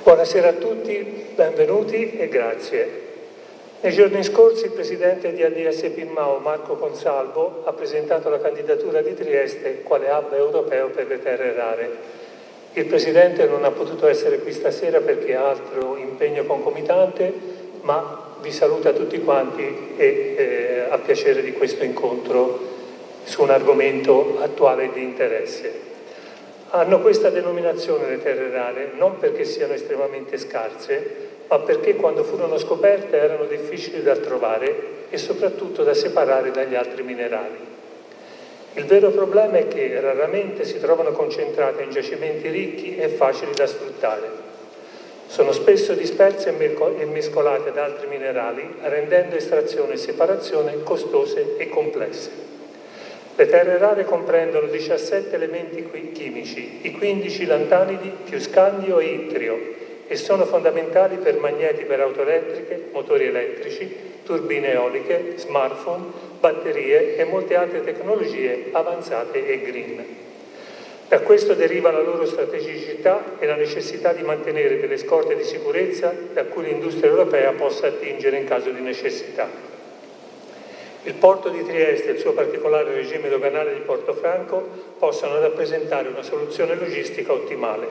Buonasera a tutti, benvenuti e grazie. Nei giorni scorsi il presidente di ADS Pinmao, Marco Consalvo, ha presentato la candidatura di Trieste quale hub europeo per le terre rare. Il presidente non ha potuto essere qui stasera perché ha altro impegno concomitante, ma vi saluta tutti quanti e ha piacere di questo incontro su un argomento attuale e di interesse. Hanno questa denominazione le terre rare non perché siano estremamente scarse, ma perché quando furono scoperte erano difficili da trovare e soprattutto da separare dagli altri minerali. Il vero problema è che raramente si trovano concentrate in giacimenti ricchi e facili da sfruttare. Sono spesso disperse e mescolate ad altri minerali, rendendo estrazione e separazione costose e complesse. Le terre rare comprendono 17 elementi chimici, i 15 lantanidi più scandio e ittrio, e sono fondamentali per magneti per auto elettriche, motori elettrici, turbine eoliche, smartphone, batterie e molte altre tecnologie avanzate e green. Da questo deriva la loro strategicità e la necessità di mantenere delle scorte di sicurezza da cui l'industria europea possa attingere in caso di necessità. Il porto di Trieste e il suo particolare regime doganale di Portofranco possono rappresentare una soluzione logistica ottimale.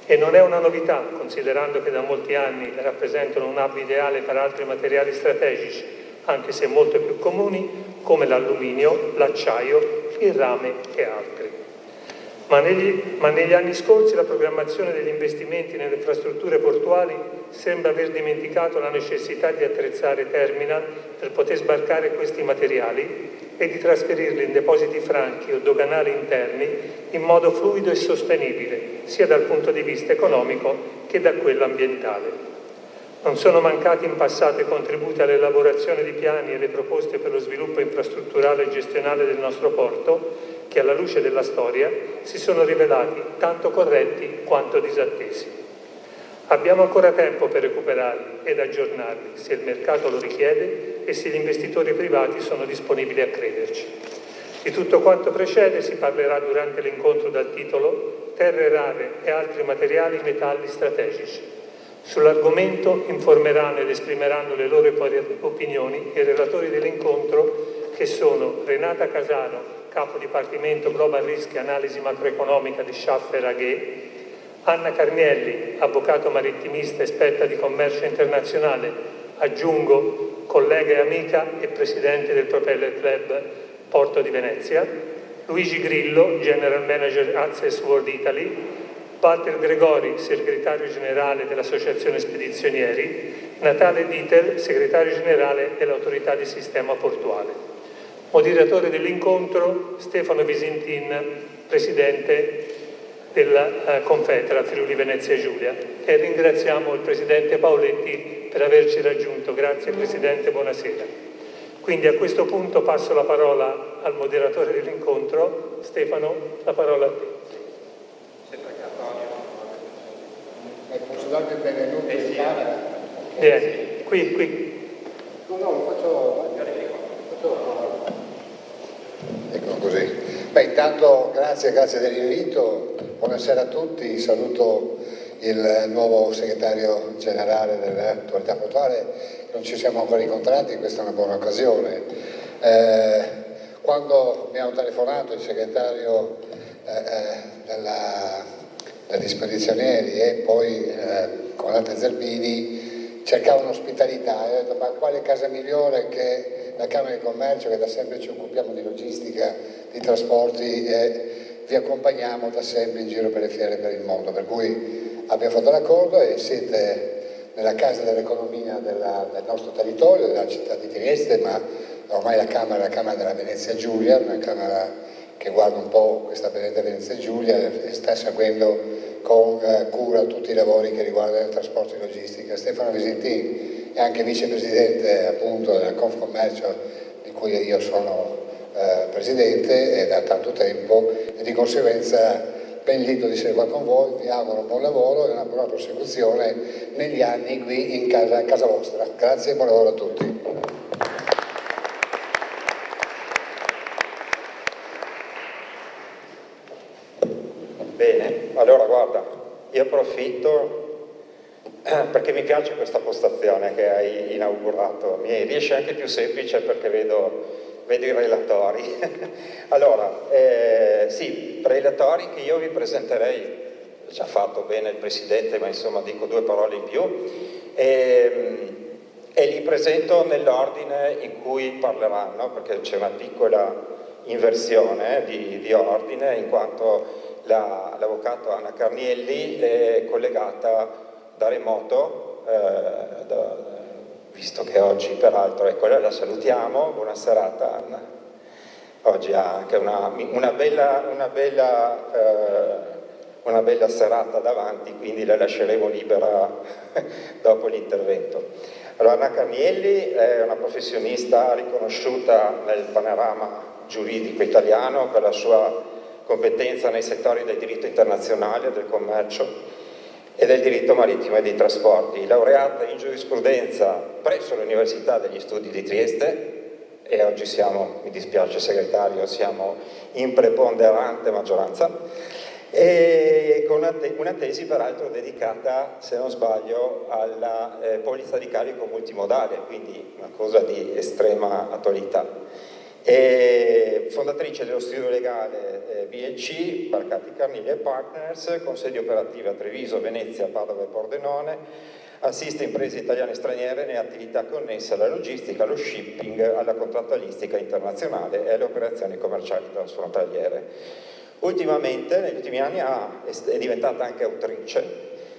E non è una novità, considerando che da molti anni rappresentano un hub ideale per altri materiali strategici, anche se molto più comuni, come l'alluminio, l'acciaio, il rame e altri. Ma negli anni scorsi la programmazione degli investimenti nelle infrastrutture portuali sembra aver dimenticato la necessità di attrezzare terminal per poter sbarcare questi materiali e di trasferirli in depositi franchi o doganali interni in modo fluido e sostenibile, sia dal punto di vista economico che da quello ambientale. Non sono mancati in passato i contributi all'elaborazione di piani e le proposte per lo sviluppo infrastrutturale e gestionale del nostro porto, che alla luce della storia si sono rivelati tanto corretti quanto disattesi. Abbiamo ancora tempo per recuperarli ed aggiornarli, se il mercato lo richiede e se gli investitori privati sono disponibili a crederci. Di tutto quanto precede si parlerà durante l'incontro dal titolo Terre rare e altri materiali metalli strategici. Sull'argomento informeranno ed esprimeranno le loro opinioni i relatori dell'incontro, che sono Renata Casano, capo dipartimento Global Risk e Analisi Macroeconomica di Schaffer AG, Anna Carnielli, avvocato marittimista esperta di commercio internazionale, aggiungo collega e amica e presidente del Propeller Club Porto di Venezia, Luigi Grillo, General Manager Access World Italy, Walter Gregori, segretario generale dell'Associazione Spedizionieri, Natale Dittel, segretario generale dell'Autorità di Sistema Portuale. Moderatore dell'incontro Stefano Visintin, presidente della Confedera Friuli Venezia Giulia, e ringraziamo il presidente Paoletti per averci raggiunto. Grazie presidente, buonasera. Quindi a questo punto passo la parola al moderatore dell'incontro. Stefano, la parola a te. Posso darvi il benvenuto in camera? Vieni, qui. No, lo faccio. Ecco così. Beh, intanto grazie dell'invito, buonasera a tutti, saluto il nuovo segretario generale dell'autorità portuale, non ci siamo ancora incontrati, questa è una buona occasione. Quando mi hanno telefonato il segretario degli spedizionieri e poi comandante Zerbini cercavano ospitalità, e ho detto: ma quale casa migliore che la Camera di Commercio, che da sempre ci occupiamo di logistica, di trasporti e vi accompagniamo da sempre in giro per le fiere per il mondo, per cui abbiamo fatto l'accordo e siete nella casa dell'economia del nostro territorio, della città di Trieste, ma ormai la Camera è la Camera della Venezia Giulia, una Camera che guarda un po' questa benedetta Venezia Giulia e sta seguendo con cura tutti i lavori che riguardano il trasporto e logistica. Stefano Visintin è anche vicepresidente appunto della Confcommercio, di cui io sono presidente da tanto tempo, e di conseguenza ben lieto di essere qua con voi. Vi auguro un buon lavoro e una buona prosecuzione negli anni qui in casa vostra. Grazie e buon lavoro a tutti. Bene, allora guarda, io approfitto perché mi piace questa postazione che hai inaugurato, mi riesce anche più semplice perché vedo i relatori. Allora, sì, tra i relatori che io vi presenterei, ci ha fatto bene il Presidente, ma insomma dico due parole in più, e li presento nell'ordine in cui parleranno, perché c'è una piccola inversione di ordine, in quanto l'avvocato Anna Carnielli è collegata da remoto, visto che oggi peraltro, ecco, la salutiamo, buona serata Anna. Oggi ha anche una bella serata davanti, quindi la lasceremo libera dopo l'intervento. Allora, Anna Carnielli è una professionista riconosciuta nel panorama giuridico italiano per la sua competenza nei settori del diritto internazionale, del commercio e del diritto marittimo e dei trasporti. Laureata in giurisprudenza presso l'Università degli Studi di Trieste, e oggi siamo, mi dispiace segretario, siamo in preponderante maggioranza, e con una tesi peraltro dedicata, se non sbaglio, alla polizza di carico multimodale, quindi una cosa di estrema attualità. E fondatrice dello studio legale BLC, Barcati Carnielli Partners, con sedi operative a Treviso, Venezia, Padova e Pordenone, assiste imprese italiane e straniere nelle attività connesse alla logistica, allo shipping, alla contrattualistica internazionale e alle operazioni commerciali transfrontaliere. Ultimamente, negli ultimi anni, è diventata anche autrice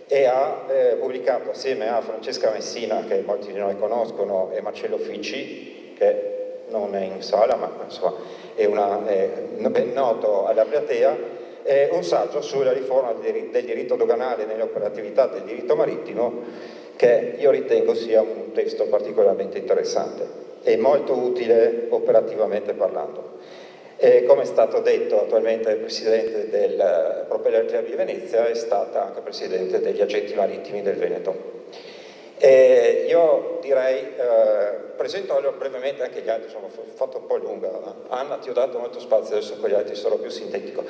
e ha pubblicato assieme a Francesca Messina, che molti di noi conoscono, e Marcello Ficci, che non è in sala, ma insomma è ben noto alla platea, un saggio sulla riforma del diritto doganale nelle operatività del diritto marittimo, che io ritengo sia un testo particolarmente interessante e molto utile operativamente parlando. Come è stato detto, attualmente è Presidente del Propeller Club di Venezia, è stata anche Presidente degli Agenti Marittimi del Veneto. Io direi, presento brevemente anche gli altri, insomma, ho fatto un po' lunga. Anna, ti ho dato molto spazio, adesso con gli altri sarò più sintetico.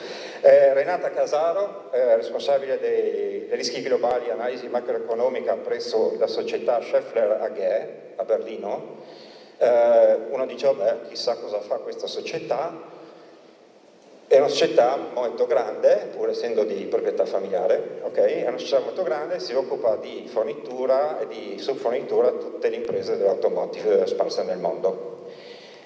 Renata Casaro, responsabile dei rischi globali, analisi macroeconomica presso la società Scheffler AG a Berlino. Uno dice, vabbè, chissà cosa fa questa società. È una società molto grande, pur essendo di proprietà familiare, okay? È una società molto grande, si occupa di fornitura e di subfornitura a tutte le imprese dell'automotive sparse nel mondo.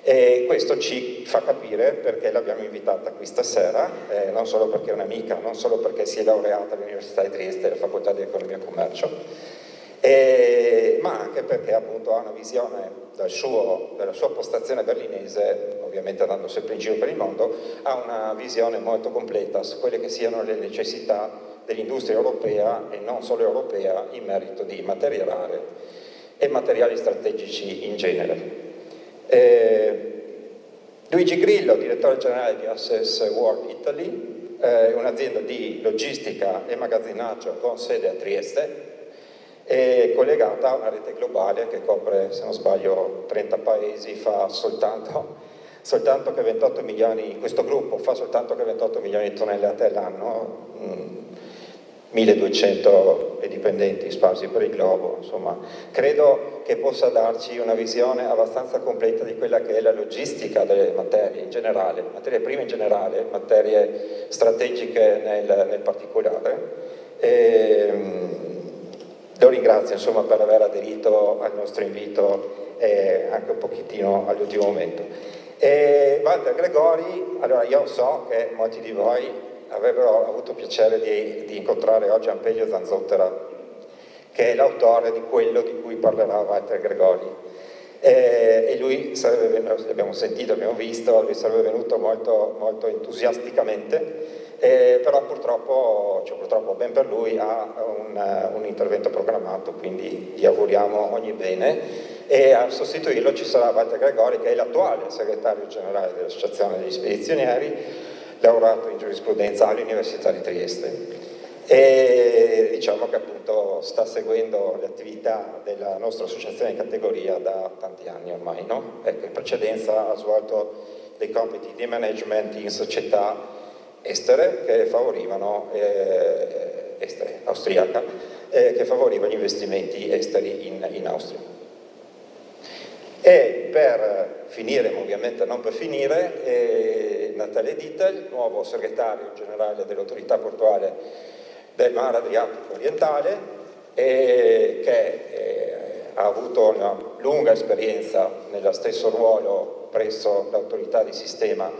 E questo ci fa capire perché l'abbiamo invitata qui stasera, non solo perché è un'amica, non solo perché si è laureata all'Università di Trieste, alla Facoltà di Economia e Commercio, ma anche perché appunto ha una visione della sua postazione berlinese, ovviamente andando sempre in giro per il mondo, ha una visione molto completa su quelle che siano le necessità dell'industria europea e non solo europea in merito di materie rare e materiali strategici in genere. Luigi Grillo, direttore generale di Access World Italy, un'azienda di logistica e magazzinaggio con sede a Trieste, è collegata a una rete globale che copre, se non sbaglio, 30 paesi, fa soltanto che 28 milioni, questo gruppo fa soltanto che 28 milioni di tonnellate all'anno, 1200 dipendenti sparsi per il globo, insomma, credo che possa darci una visione abbastanza completa di quella che è la logistica delle materie in generale, materie prime in generale, materie strategiche nel particolare. Lo ringrazio insomma per aver aderito al nostro invito anche un pochettino all'ultimo momento. Walter Gregori, allora io so che molti di voi avrebbero avuto piacere di incontrare oggi Ampelio Zanzottera, che è l'autore di quello di cui parlerà Walter Gregori. E lui sarebbe venuto, l'abbiamo sentito, abbiamo visto, lui sarebbe venuto molto, molto entusiasticamente. Però purtroppo ben per lui, ha un intervento programmato, quindi gli auguriamo ogni bene, e a sostituirlo ci sarà Walter Gregori, che è l'attuale segretario generale dell'Associazione degli Spedizionieri, laureato in giurisprudenza all'Università di Trieste. E diciamo che appunto sta seguendo le attività della nostra associazione di categoria da tanti anni ormai, no? Ecco, in precedenza ha svolto dei compiti di management in società estere che favorivano, estere, austriaca, che favoriva gli investimenti esteri in Austria. E per finire, ma ovviamente non per finire, Natale Dittel, nuovo segretario generale dell'autorità portuale del Mar Adriatico Orientale, che ha avuto una lunga esperienza nello stesso ruolo presso l'autorità di sistema,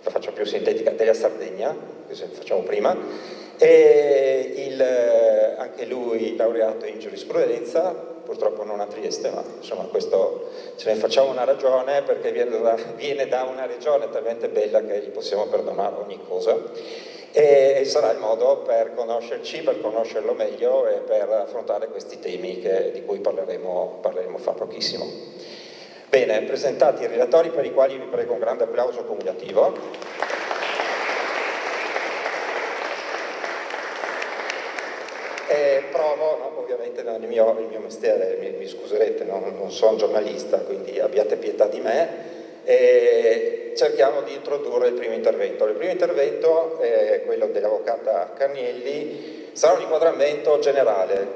la faccio più sintetica, della Sardegna, così facciamo prima, e anche lui laureato in giurisprudenza, purtroppo non a Trieste, ma insomma questo ce ne facciamo una ragione, perché viene da una regione talmente bella che gli possiamo perdonare ogni cosa, e sarà il modo per conoscerci, per conoscerlo meglio e per affrontare questi temi di cui parleremo fra pochissimo. Bene, presentati i relatori, per i quali vi prego un grande applauso cumulativo. Provo, no, ovviamente non è il mio mestiere, mi scuserete, non sono giornalista, quindi abbiate pietà di me, e cerchiamo di introdurre il primo intervento. Il primo intervento, quello dell'avvocata Carnielli, sarà un inquadramento generale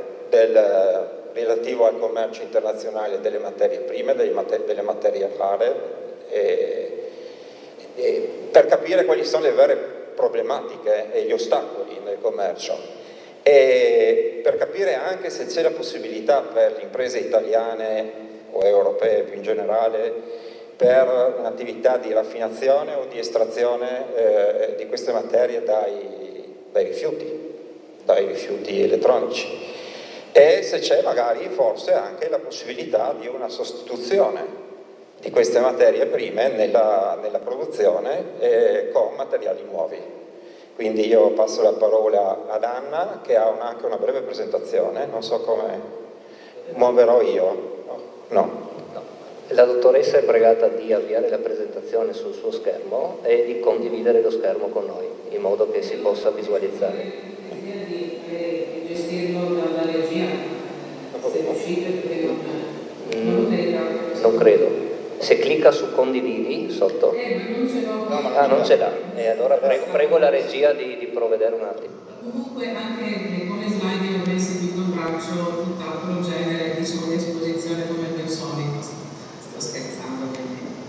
relativo al commercio internazionale delle materie prime, delle materie rare, per capire quali sono le vere problematiche e gli ostacoli nel commercio, e per capire anche se c'è la possibilità per le imprese italiane o europee più in generale per un'attività di raffinazione o di estrazione di queste materie dai rifiuti elettronici, e se c'è magari forse anche la possibilità di una sostituzione di queste materie prime nella produzione con materiali nuovi. Quindi io passo la parola ad Anna, che ha anche una breve presentazione, non so come muoverò io. No. La dottoressa è pregata di avviare la presentazione sul suo schermo e di condividere lo schermo con noi, in modo che si possa visualizzare. Di gestirlo dalla regia, se riuscite, perché non credo. Se clicca su condividi sotto. Ma non ce l'ho. Ah, non ce l'ha. E allora prego la regia di provvedere un attimo. Comunque anche con le slide io avrei seguito un braccio tutt'altro genere, diciamo, di esposizione come al solito. Sto scherzando ovviamente.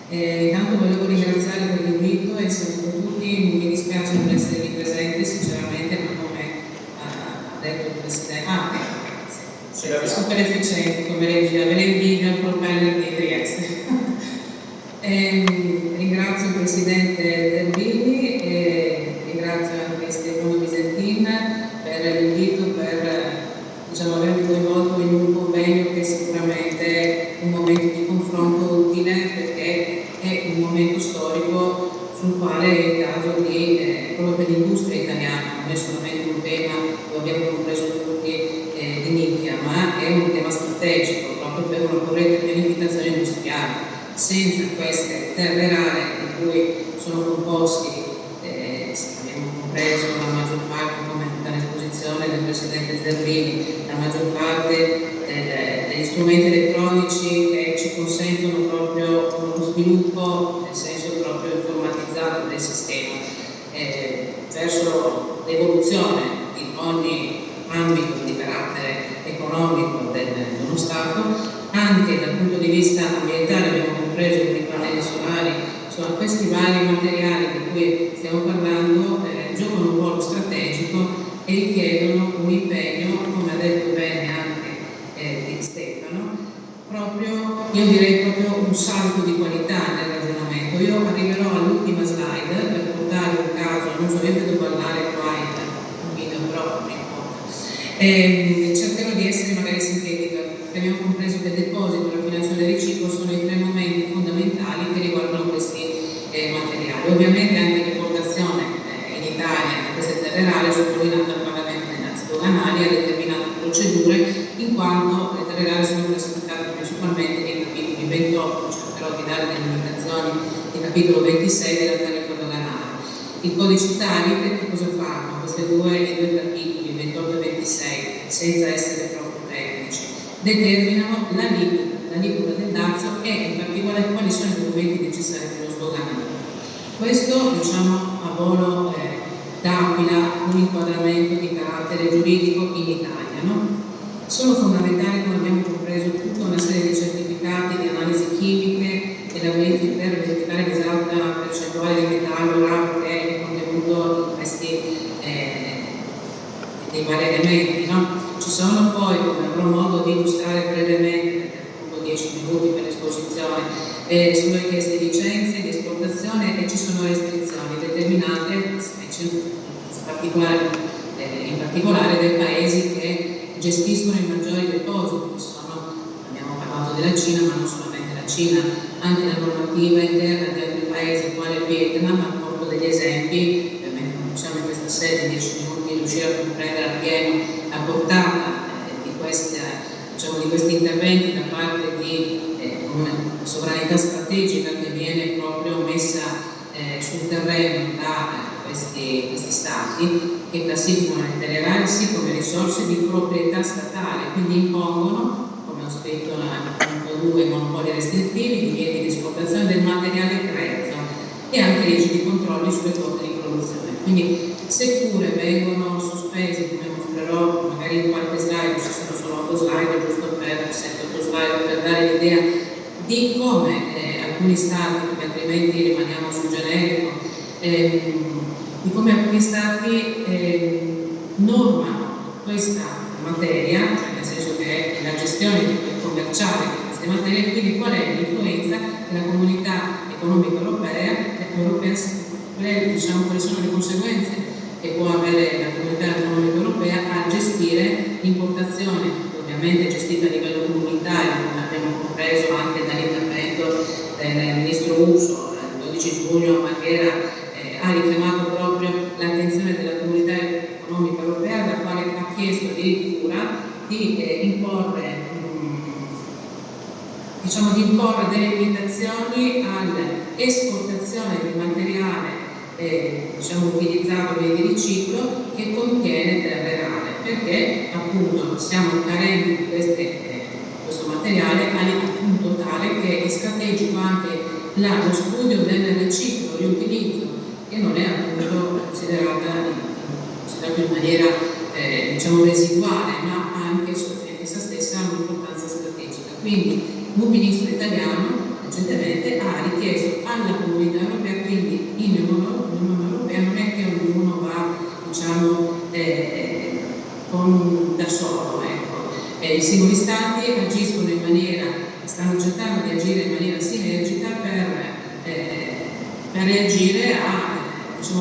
Intanto volevo ringraziare per l'invito e saluto tutti. Mi dispiace non esservi presenti sinceramente, ma come ha detto il Presidente, siete super efficienti come regia, ve le invidio al propeller di Trieste. Ringrazio il Presidente Zerbini e ringrazio anche Stefano Visentin per l'invito, per avermi coinvolto in un convegno che è sicuramente un momento di confronto utile, perché è un momento storico sul quale è il caso di, proprio per l'industria italiana, non è solamente un tema, lo abbiamo compreso tutti, di nicchia, ma è un tema strategico proprio per una corretta pianificazione industriale. Senza queste terre rare di cui sono composti, abbiamo compreso la maggior parte, come dall'esposizione del Presidente Zerbini, la maggior parte degli strumenti elettronici che ci consentono proprio uno sviluppo nel senso proprio informatizzato del sistema, verso l'evoluzione di ogni ambito di carattere economico dello Stato. Anche dal punto di vista ambientale abbiamo compreso con i pannelli solari, insomma questi vari materiali di cui stiamo parlando giocano un ruolo strategico e richiedono un impegno, come ha detto bene anche di Stefano, io direi proprio un salto di qualità nel ragionamento. Io arriverò all'ultima slide per portare un caso, non so, io devo parlare qua in video, però non importa. Cercherò di essere magari sintetica, perché abbiamo compreso che il deposito, la raffinazione e il riciclo sono i tre momenti fondamentali che riguardano questi materiali. Ovviamente anche l'importazione in Italia di queste terre rare è subordinata al pagamento dei dazi doganali a determinate procedure, in quanto le terre rare sono classificate principalmente nei capitoli 28, cercherò di dare delle indicazioni, nel capitolo 26 della tariffa doganale. Il codice Tarife che cosa fanno? Questi due capitoli, 28 e 26, senza essere troppo tecnici, determinano l'aliquota del dazio e in particolare quali sono i documenti necessari per lo sdoganamento. Questo, diciamo, a volo d'Aquila, un inquadramento di carattere giuridico in Italia. Italiano. Sono fondamentali, come abbiamo compreso, tutta una serie di certificati di analisi chimiche e lamenti per verificare l'esatta percentuale di metallo raro che è contenuto in questi dei vari elementi, no? Ci sono poi, come avrò modo di illustrare brevemente, perché appunto 10 minuti per l'esposizione, sulle richieste di licenze di esportazione, e ci sono restrizioni determinate, in particolare dai paesi che gestiscono i maggiori depositi, che sono, abbiamo parlato della Cina, ma non solamente la Cina, anche la normativa interna di altri paesi quale il Vietnam. Porto degli esempi, ovviamente non possiamo in questa sede 10 minuti riuscire a comprendere appieno la portata di questi interventi da parte di una sovranità strategica che viene proprio messa sul terreno da questi stati, che classificano le materie rare sì come risorse di proprietà statale, quindi impongono, come ho scritto nel punto 2, monopoli restrittivi, divieti di esportazione del materiale grezzo e anche rigidi controlli sulle quote di produzione. Quindi seppure vengono sospesi, come mostrerò magari in qualche slide, ci sono solo 8 slide, giusto per 7-8 slide, per dare l'idea di come alcuni stati, perché altrimenti rimaniamo sul generico, di come alcuni stati normano questa materia, cioè nel senso che la gestione commerciale di queste materie, quindi qual è l'influenza della comunità economica europea, diciamo quali sono le conseguenze che può avere la comunità economica europea a gestire l'importazione, ovviamente gestita a livello comunitario, come abbiamo compreso anche dall'intervento del ministro Urso il 12 giugno a Marghera. Ha richiamato proprio l'attenzione della comunità economica europea, la quale ha chiesto addirittura di imporre delle limitazioni all'esportazione di materiale utilizzato nei di riciclo che contiene terre rare, perché appunto siamo carenti di questo materiale al punto tale che è strategico anche lo studio del riciclo, riutilizzo, che non è appunto considerato in maniera residuale, ma anche essa stessa ha un'importanza strategica. Quindi un ministro italiano recentemente ha richiesto alla comunità europea, quindi in Unione Europea non è che ognuno va da solo, ecco. I singoli stati agiscono stanno cercando di agire in maniera sinergica per reagire a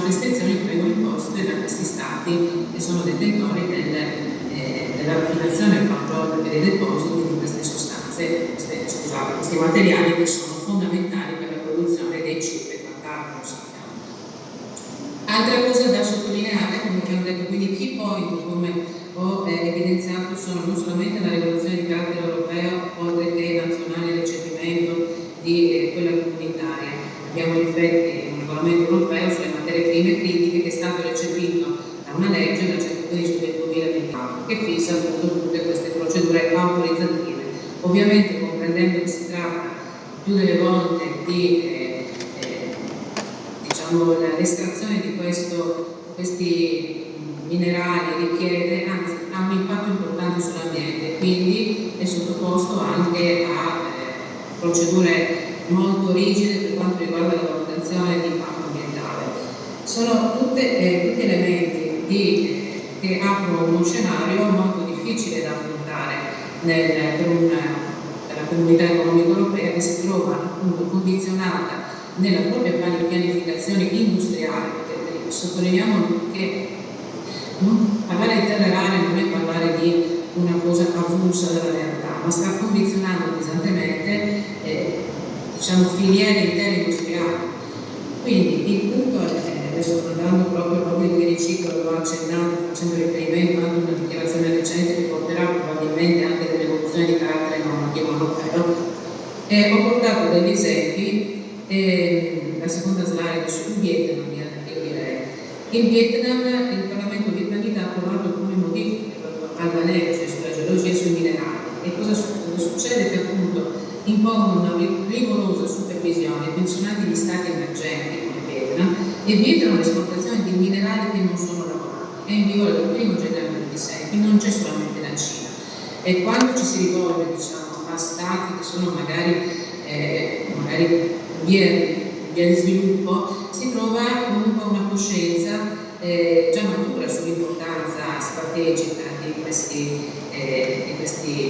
restrizioni che vengono imposte da questi stati che sono detentori della raffinazione e controllo dei depositi di queste sostanze, questi materiali che sono fondamentali per la produzione dei cibi e quant'altro. Altra cosa da sottolineare, come abbiamo detto, quindi key point, come ho evidenziato, sono non solamente la regolazione di carattere europeo, oltre che nazionale e recepimento di quella comunitaria. Abbiamo infatti un regolamento europeo sulle materie prime critiche che è stato recepito da una legge, la 115 del 2024, che fissa appunto tutte queste procedure autorizzative. Ovviamente comprendendo che si tratta più delle volte di l'estrazione di questi minerali richiede, anzi ha un impatto importante sull'ambiente, quindi è sottoposto anche a procedure molto rigide per quanto riguarda la valutazione di impatto ambientale. Sono tutti elementi che aprono uno scenario molto difficile da affrontare per la comunità economica europea, che si trova appunto condizionata nella propria pianificazione industriale, perché sottolineiamo che parlare di terre rare non è parlare di una cosa avulsa dalla realtà, ma sta condizionando pesantemente filiere intere industriali. Quindi il punto è, adesso andando proprio all'obbligo di riciclo, lo ho accennato facendo riferimento anche a una dichiarazione recente che porterà probabilmente anche delle evoluzioni di carattere normativo europeo. Ho portato degli esempi, la seconda slide sul Vietnam, direi. In Vietnam il Parlamento vietnamita ha approvato alcune modifiche alla legge sulla geologia e sui minerali. E cosa succede? Che appunto impongono una rigorosa supervisione ai pensionati di stati emergenti come Vietnam e vietano l'esportazione di minerali che non sono lavorati. È in vigore dal 1 gennaio 2026, quindi non c'è solamente la della Cina. E quando ci si rivolge, diciamo, a stati che sono magari via di sviluppo, si trova comunque una coscienza già matura sull'importanza strategica di questi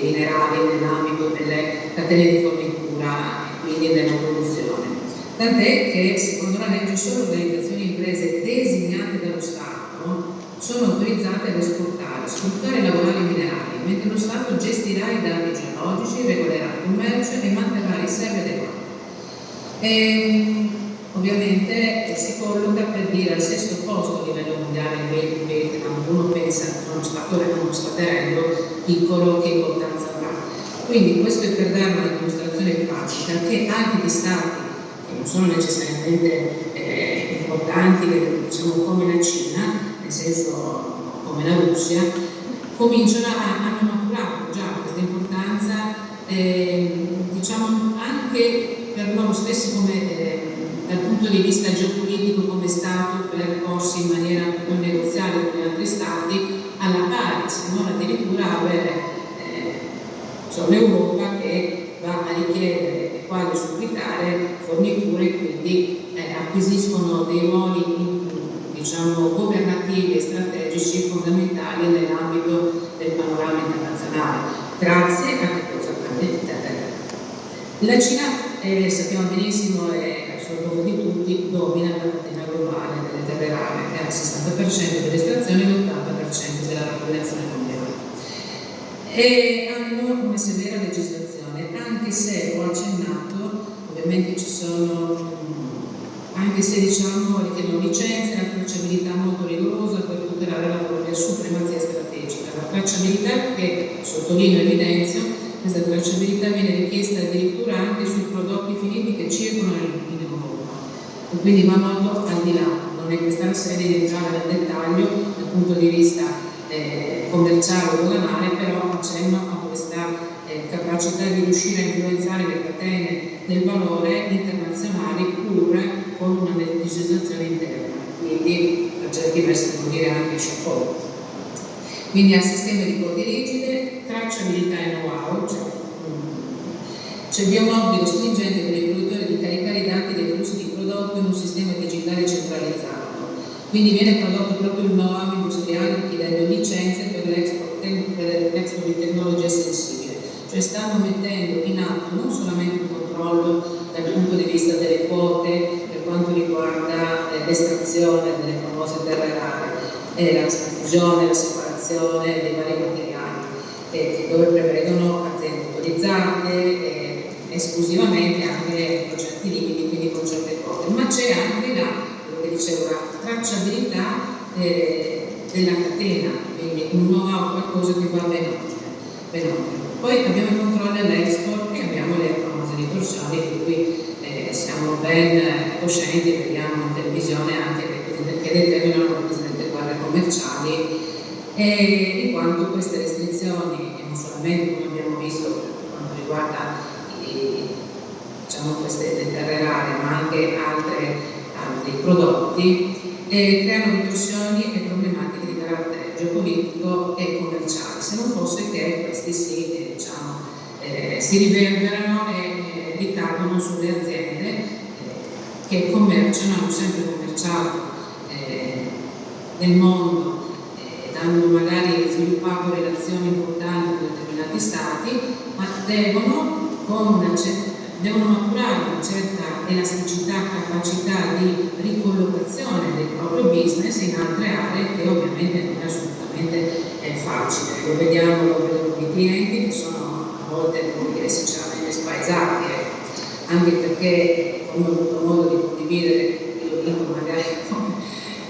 minerali nell'ambito delle catene di fornitura e quindi della produzione. Tant'è che secondo la legge solo organizzazioni e imprese designate dallo Stato sono autorizzate ad esportare, sfruttare e lavorare i minerali, mentre lo Stato gestirà i dati geologici, regolerà il commercio e manterrà riserve adeguate. Ovviamente si colloca, per dire, al 6° posto a livello mondiale il Vietnam. Uno pensa a uno staterello piccolo, che importanza avrà. Quindi questo è per dare una dimostrazione pratica che anche gli stati che non sono necessariamente importanti, diciamo come la Cina, nel senso come la Russia, hanno maturato già questa importanza, diciamo anche per loro stessi come dal punto di vista geopolitico come Stato, per porsi in maniera non negoziale con gli altri Stati alla pari, se non addirittura avere l'Europa che va a richiedere e quasi a supplicare forniture, quindi acquisiscono dei ruoli diciamo governativi e strategici fondamentali nell'ambito del panorama internazionale, grazie a che cosa? La Cina, sappiamo benissimo, è sorpresa di tutti, domina la catena globale delle terre rare, è al 60% dell'estrazione e l'80% della popolazione mondiale. E hanno una severa legislazione, anche se ho accennato, ovviamente ci sono, anche se diciamo richiedono licenze, la tracciabilità molto rigorosa per tutelare la propria supremazia strategica. La tracciabilità, che sottolineo e evidenzio, questa tracciabilità viene richiesta addirittura anche sui prodotti finiti che circolano in Europa, e quindi va molto al di là. Non è questa la sede di entrare nel dettaglio dal punto di vista commerciale o doganale, però accenno a questa capacità di riuscire a influenzare le catene del valore internazionali pur con una legislazione interna, quindi per certi versi devo dire anche chapeau. Quindi al sistema di code rigide, tracciabilità e know-how, c'è un obbligo stringente per i produttori di caricare i dati dei flussi di prodotto in un sistema digitale centralizzato. Quindi viene prodotto proprio il know-how industriale richiedendo licenze per l'export di tecnologia sensibile. Cioè stanno mettendo in atto non solamente un controllo dal punto di vista delle quote per quanto riguarda l'estrazione delle famose terre rare, la fusione, la separazione dei vari materiali, dove prevedono aziende autorizzate esclusivamente anche con certi limiti, quindi con certe quote, ma c'è anche quello che dicevo, la tracciabilità della catena, quindi un know-how, qualcosa che va ben oltre. Poi abbiamo i controlli all'export e abbiamo le famose ritorsioni di cui siamo ben coscienti e vediamo in televisione anche che determinano le cosiddette guerre commerciali, in quanto queste restrizioni, e non solamente come abbiamo visto per quanto riguarda diciamo queste terre rare, ma anche altri prodotti, creano ritorsioni e problematiche di carattere geopolitico e commerciale, se non fosse che questi si riverberano e ricadono sulle aziende che commerciano, hanno sempre commerciato nel mondo, hanno magari sviluppato relazioni importanti con determinati stati, ma devono maturare una certa elasticità, capacità di ricollocazione del proprio business in altre aree, che ovviamente non è assolutamente facile. Lo vedono i clienti che sono a volte, come dire, sinceramente spaesati, anche perché, come ho avuto modo di condividere, io dico magari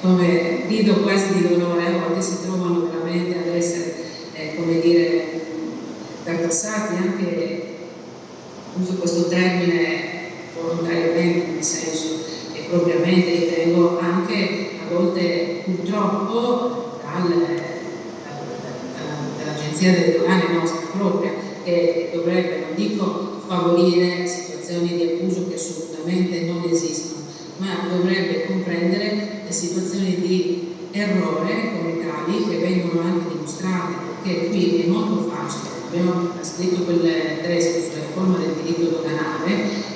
come grido quasi di dolore, a volte si trovano veramente ad essere, come dire, tartassati anche, uso questo termine volontariamente, nel senso che propriamente ritengo anche a volte purtroppo dall'agenzia delle dogane nostra propria, che dovrebbe, non dico favorire situazioni di abuso che assolutamente non esistono, ma dovrebbe comprendere le situazioni di errore come tali che vengono anche dimostrate che qui è molto facile. Abbiamo scritto quel testo sulla riforma del diritto doganale,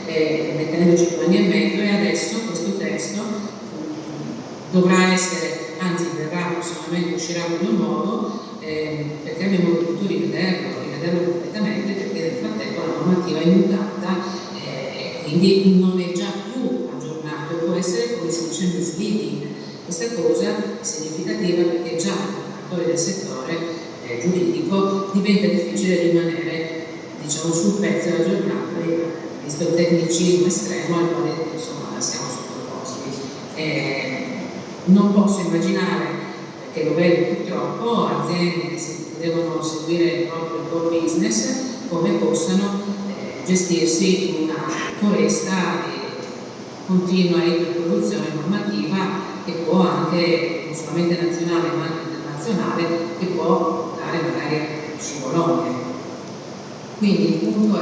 mettendoci 2 anni e mezzo, e adesso questo testo dovrà essere, anzi verrà prossimamente, uscirà quello nuovo, perché abbiamo dovuto rivederlo completamente, perché nel frattempo la normativa è mutata, quindi non è già più aggiornato, può essere, come si dice, misleading. Questa cosa è significativa perché già per attori del settore giuridico diventa difficile rimanere, diciamo, sul pezzo e aggiornato, visto il tecnicismo estremo al quale insomma siamo sottoposti. Non posso immaginare, perché lo vedo purtroppo, aziende che devono seguire proprio il core business, come possano gestirsi in una foresta di continua iperproduzione normativa che può anche, non solamente nazionale ma anche internazionale, che può portare magari a scivolone. Quindi il punto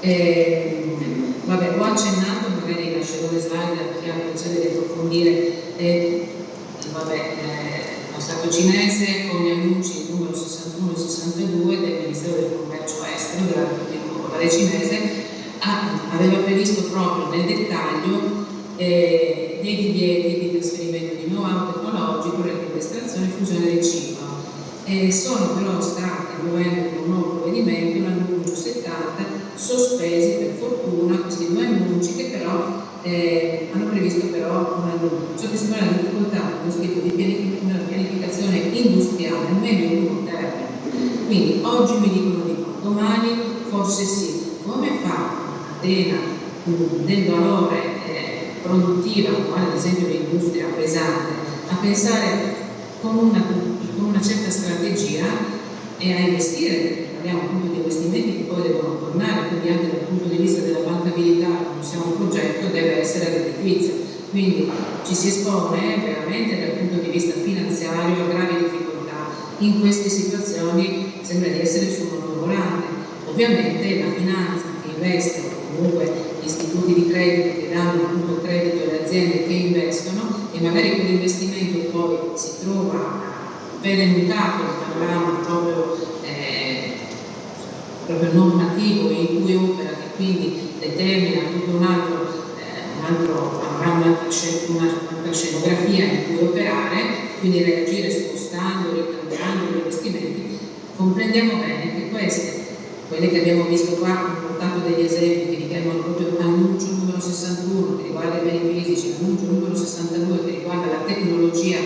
è, vabbè, ho accennato, magari lascerò le slide a chi ha piacere di approfondire, lo Stato cinese con gli annunci numero 61 e 62 del Ministero del Commercio Estero della Repubblica Popolare Cinese aveva previsto proprio nel dettaglio dei divieti di trasferimento di know-how tecnologico, estrazione e fusione del cibo. Sono però stati, muovendo con un nuovo provvedimento, l'annuncio 70, sospesi per fortuna questi 2 annunci che però hanno previsto però un annuncio. Ciò che sembra la difficoltà con lo scritto di pianificazione industriale, meglio in lungo termine. Quindi oggi mi dicono di no, domani forse sì. Come fa una catena del valore produttiva, quale ad esempio l'industria pesante, a pensare con una certa strategia e a investire, perché parliamo appunto di investimenti che poi devono tornare, quindi anche dal punto di vista della bancabilità, quando siamo un progetto, deve essere redditizio. Quindi ci si espone veramente dal punto di vista finanziario a gravi difficoltà. In queste situazioni sembra di essere su un monovolante. Ovviamente la finanza che investe, o comunque gli istituti di credito che danno appunto credito alle aziende che investono, e magari quell'investimento poi si trova, vede mutato il panorama proprio normativo in cui opera, che quindi determina tutto un'altra scenografia in cui operare, quindi reagire spostando, ricambiando gli investimenti. Comprendiamo bene che quelle che abbiamo visto qua, ho portato degli esempi che richiamano proprio l'annuncio numero 61 che riguarda i beni fisici, l'annuncio numero 62 che riguarda la tecnologia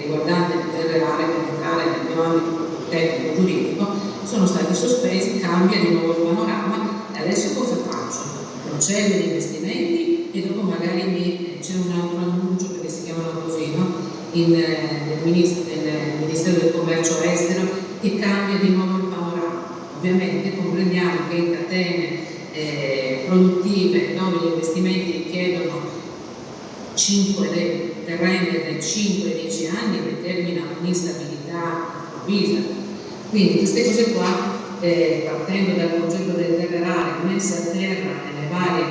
riguardante il potere reale per entrare nel mio ambito tecnico giuridico, sono stati sospesi, cambia di nuovo il panorama e adesso cosa faccio? Procedo gli investimenti e dopo magari c'è un altro annuncio, perché si chiamano così, no? Del Ministero del Commercio Estero, che cambia di nuovo il panorama. Ovviamente comprendiamo che in catene produttive dove gli investimenti richiedono rendere 5-10 anni, determina un'instabilità improvvisa. Quindi queste cose qua, partendo dal concetto del terre rare, messe a terra nelle varie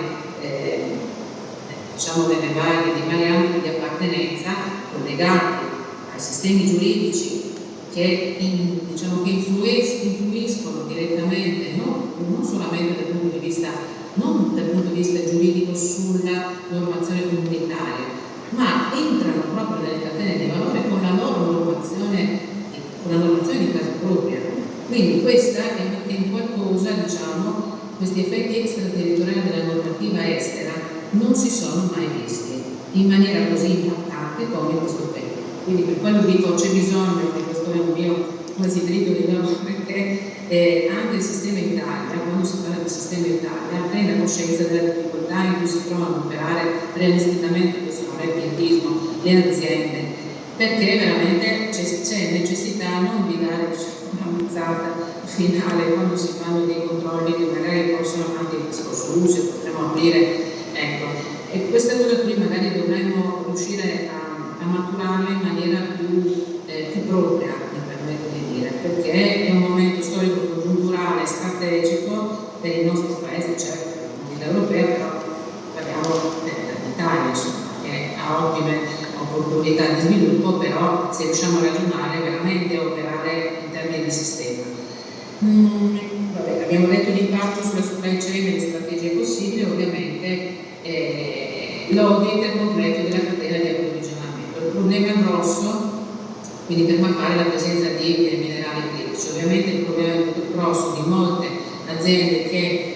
ambiti di appartenenza, collegati ai sistemi giuridici che influiscono direttamente, non solamente dal punto di vista giuridico sulla normazione comunitaria, ma entrano proprio nelle catene di valore con la loro normazione di casa propria. Quindi questa è in qualcosa, questi effetti extraterritoriali della normativa estera non si sono mai visti in maniera così impattante come in questo periodo. Quindi per quello dico c'è bisogno, e questo è un mio quasi diritto di lavoro, perché anche il sistema Italia, quando si parla del sistema Italia, prende coscienza della difficoltà in cui si trovano a operare realisticamente, questo non è pietismo, le aziende, perché veramente c'è necessità non di dare una mazzata finale quando si fanno dei controlli che magari possono anche il discorso luce, potremmo aprire, ecco, e questa cosa qui magari dovremmo riuscire a maturarla in maniera più propria, mi permetto di dire, perché è un momento storico, congiunturale, strategico per il nostro paese, certo per la comunità europea, però parliamo dell'Italia, insomma, che ha ottime opportunità di sviluppo, però se riusciamo a ragionare veramente a operare in termini di sistema. Vabbè, abbiamo detto l'impatto sulla supply chain e le strategie possibili, ovviamente l'audit completo della catena di approvvigionamento. Il problema grosso, quindi per mappare la presenza di minerali critici, ovviamente il problema grosso di molte aziende che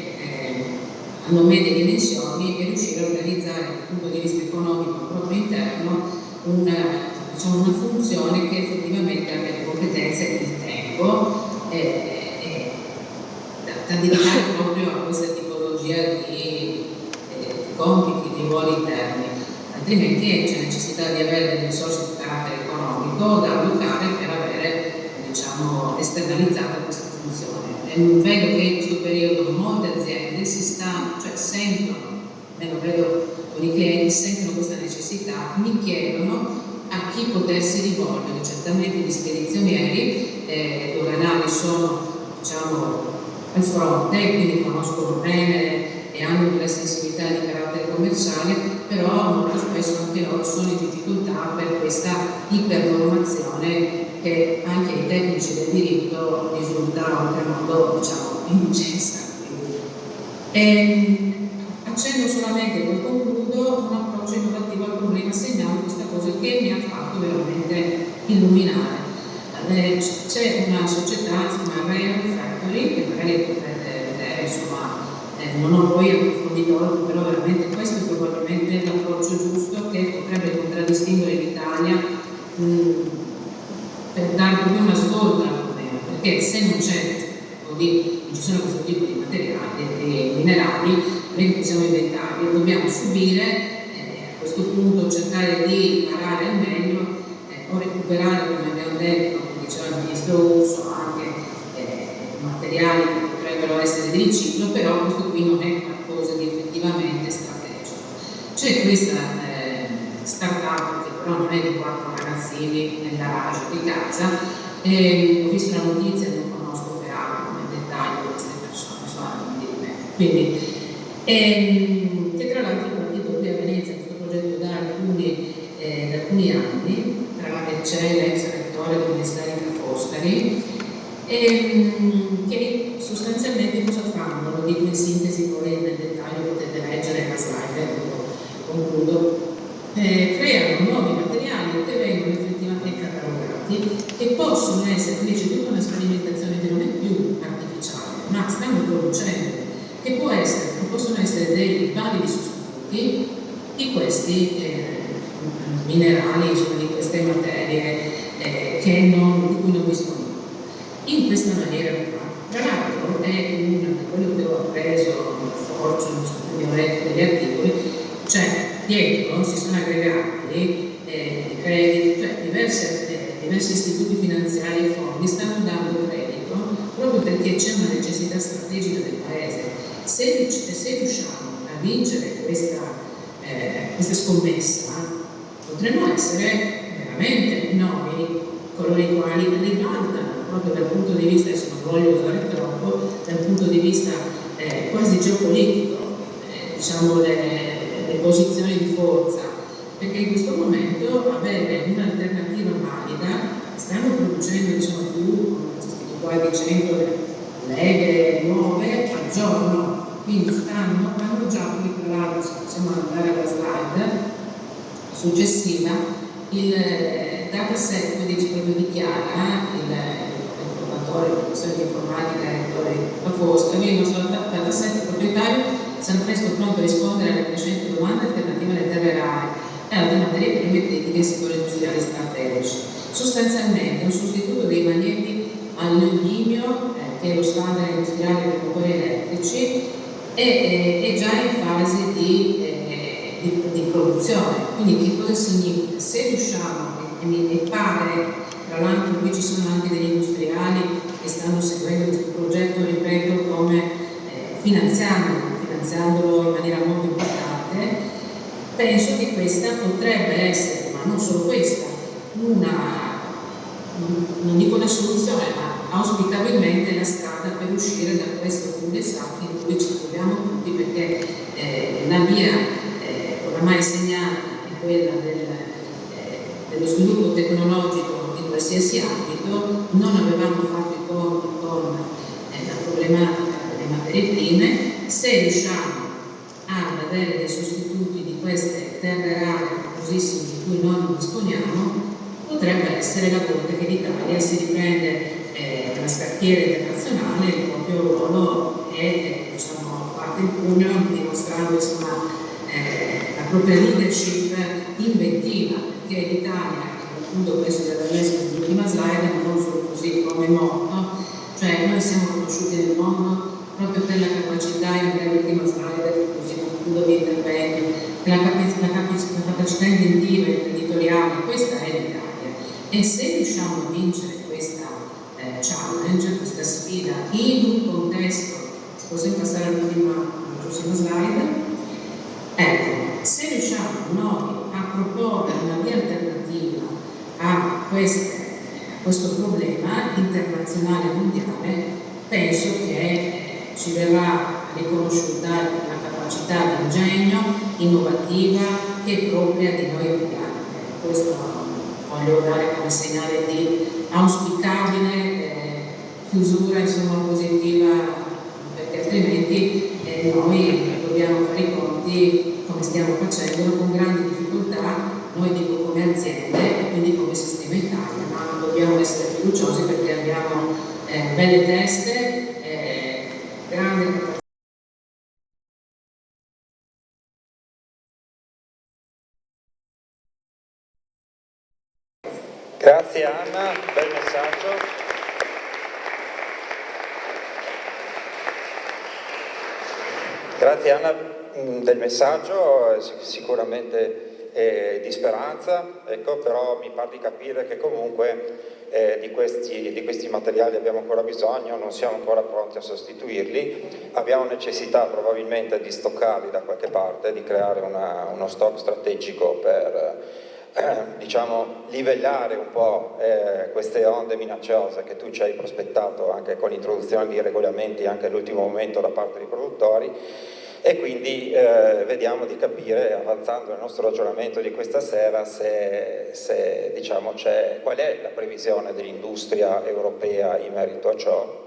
hanno medie dimensioni è riuscire a organizzare dal punto di vista economico proprio interno una funzione che effettivamente abbia le competenze e il tempo da dedicare proprio a questa tipologia di compiti, di ruoli interni, altrimenti c'è necessità di avere delle risorse di carattere economico da allocare per avere, diciamo, esternalizzata questa funzione. Vedo che in questo periodo molte aziende sentono, almeno vedo con i clienti, sentono questa necessità, mi chiedono a chi potersi rivolgere. Certamente gli spedizionieri doganali sono, diciamo, al fronte, quindi conoscono bene e hanno quella sensibilità di carattere commerciale, però molto spesso anche loro sono in difficoltà per questa ipernormazione che anche ai tecnici del diritto risulta oltremodo, diciamo, indigenza. Accenno solamente, poi concludo, un approccio innovativo al problema, segnalo questa cosa che mi ha fatto veramente illuminare. C'è una società, si chiama Rare Factory, che magari potrete vedere, insomma, non ho poi approfondito altro, però veramente questo è probabilmente l'approccio giusto che potrebbe contraddistinguere l'Italia per dare proprio una svolta al problema, perché se non ci sono questo tipo di materiali, di minerali, non è che possiamo inventarli, dobbiamo subire, a questo punto cercare di imparare al meglio o recuperare, come abbiamo detto, come diceva il ministro Urso, anche materiali che potrebbero essere di riciclo, però questo qui non è qualcosa di effettivamente strategico. C'è questa startup che però non è di 4 ragazzini nel garage di casa, ho visto la notizia, non conosco peraltro nel dettaglio queste persone, sono di me. Quindi, che tra l'altro è partito qui a Venezia questo progetto da alcuni anni, c'è l'ex rettore dell'Università di Foscari, che sostanzialmente cosa fanno? Lo dico in sintesi, poi nel dettaglio potete leggere la slide, concludo. Creano nuovi materiali che vengono effettivamente catalogati, che possono essere, quindi c'è tutta una sperimentazione che non è più artificiale, ma stanno producendo, che possono essere dei validi sostituti di questi minerali, insomma, di queste materie di cui non dispongono. In questa maniera qua, tra l'altro è quello che ho appreso da Fortune, quindi ho letto degli articoli, cioè dietro si sono aggregati crediti, cioè diversi istituti finanziari e fondi stanno dando credito proprio perché c'è una necessità strategica del Paese. Se riusciamo a vincere questa scommessa, potremmo essere veramente noi coloro i quali ribaltano proprio dal punto di vista, adesso non voglio usare troppo, dal punto di vista quasi geopolitico, diciamo le posizioni di forza, perché in questo momento avere un'alternativa valida, stanno producendo, diciamo, più, qua dicendo, leghe nuove al giorno, quindi hanno già qui, tra l'altro, se possiamo andare alla slide successiva, il dataset, come dice proprio dichiara l'informatore, il professore di informatica, rettore di Foscari, il nostro dataset proprietario sarà presto pronto a rispondere alle crescenti domande alternative alle terre rare e alle materie prime critiche in settori industriali strategici. Sostanzialmente un sostituto dei magneti al neodimio, che è lo standard industriale per motori elettrici, è già in fase di produzione. Quindi che cosa significa? Se riusciamo, e pare, tra l'altro qui ci sono anche degli industriali che stanno seguendo questo progetto, ripeto, come finanziandolo in maniera molto importante, penso che questa potrebbe essere, ma non solo questa, non dico una soluzione, ma auspicabilmente la strada per uscire da questo cul-de-sac in cui ci troviamo tutti, perché la via oramai segnata è quella dello sviluppo sviluppo tecnologico in qualsiasi ambito, non avevamo fatto i conti con la problematica delle materie prime. Se riusciamo ad avere dei sostituti di queste terre rare costosissime di cui non disponiamo, potrebbe essere la volta che l'Italia si riprende la scacchiera internazionale, il proprio ruolo e diciamo, parte il pugno dimostrando insomma, la propria leadership inventiva, perché l'Italia, appunto questo è l'ultima slide, ma non solo così come motto, cioè noi siamo conosciuti nel mondo proprio per la capacità, in l'ultima slide, così concludo l'intervento, la capacità inventiva, imprenditoriale, questa è l'Italia. E se riusciamo a vincere questa challenge, questa sfida in un contesto, se possiamo passare alla prossima slide, ecco, se riusciamo noi a proporre una via alternativa a questo problema internazionale e mondiale, penso che ci verrà riconosciuta la capacità di ingegno innovativa che è propria di noi italiani. Questo voglio dare come segnale di auspicabile chiusura insomma, positiva, perché altrimenti noi dobbiamo fare i conti come stiamo facendo con grandi difficoltà, noi dico come aziende e quindi come sistema Italia, ma dobbiamo essere fiduciosi perché abbiamo belle teste, grande capacità. Grazie Anna, bel messaggio. Grazie Anna del messaggio, sicuramente di speranza, ecco, però mi pare di capire che comunque di questi materiali abbiamo ancora bisogno, non siamo ancora pronti a sostituirli, abbiamo necessità probabilmente di stoccarli da qualche parte, di creare uno stock strategico per diciamo livellare un po' queste onde minacciose che tu ci hai prospettato anche con l'introduzione di regolamenti anche all'ultimo momento da parte dei produttori, e quindi vediamo di capire, avanzando nel nostro ragionamento di questa sera, se diciamo, qual è la previsione dell'industria europea in merito a ciò,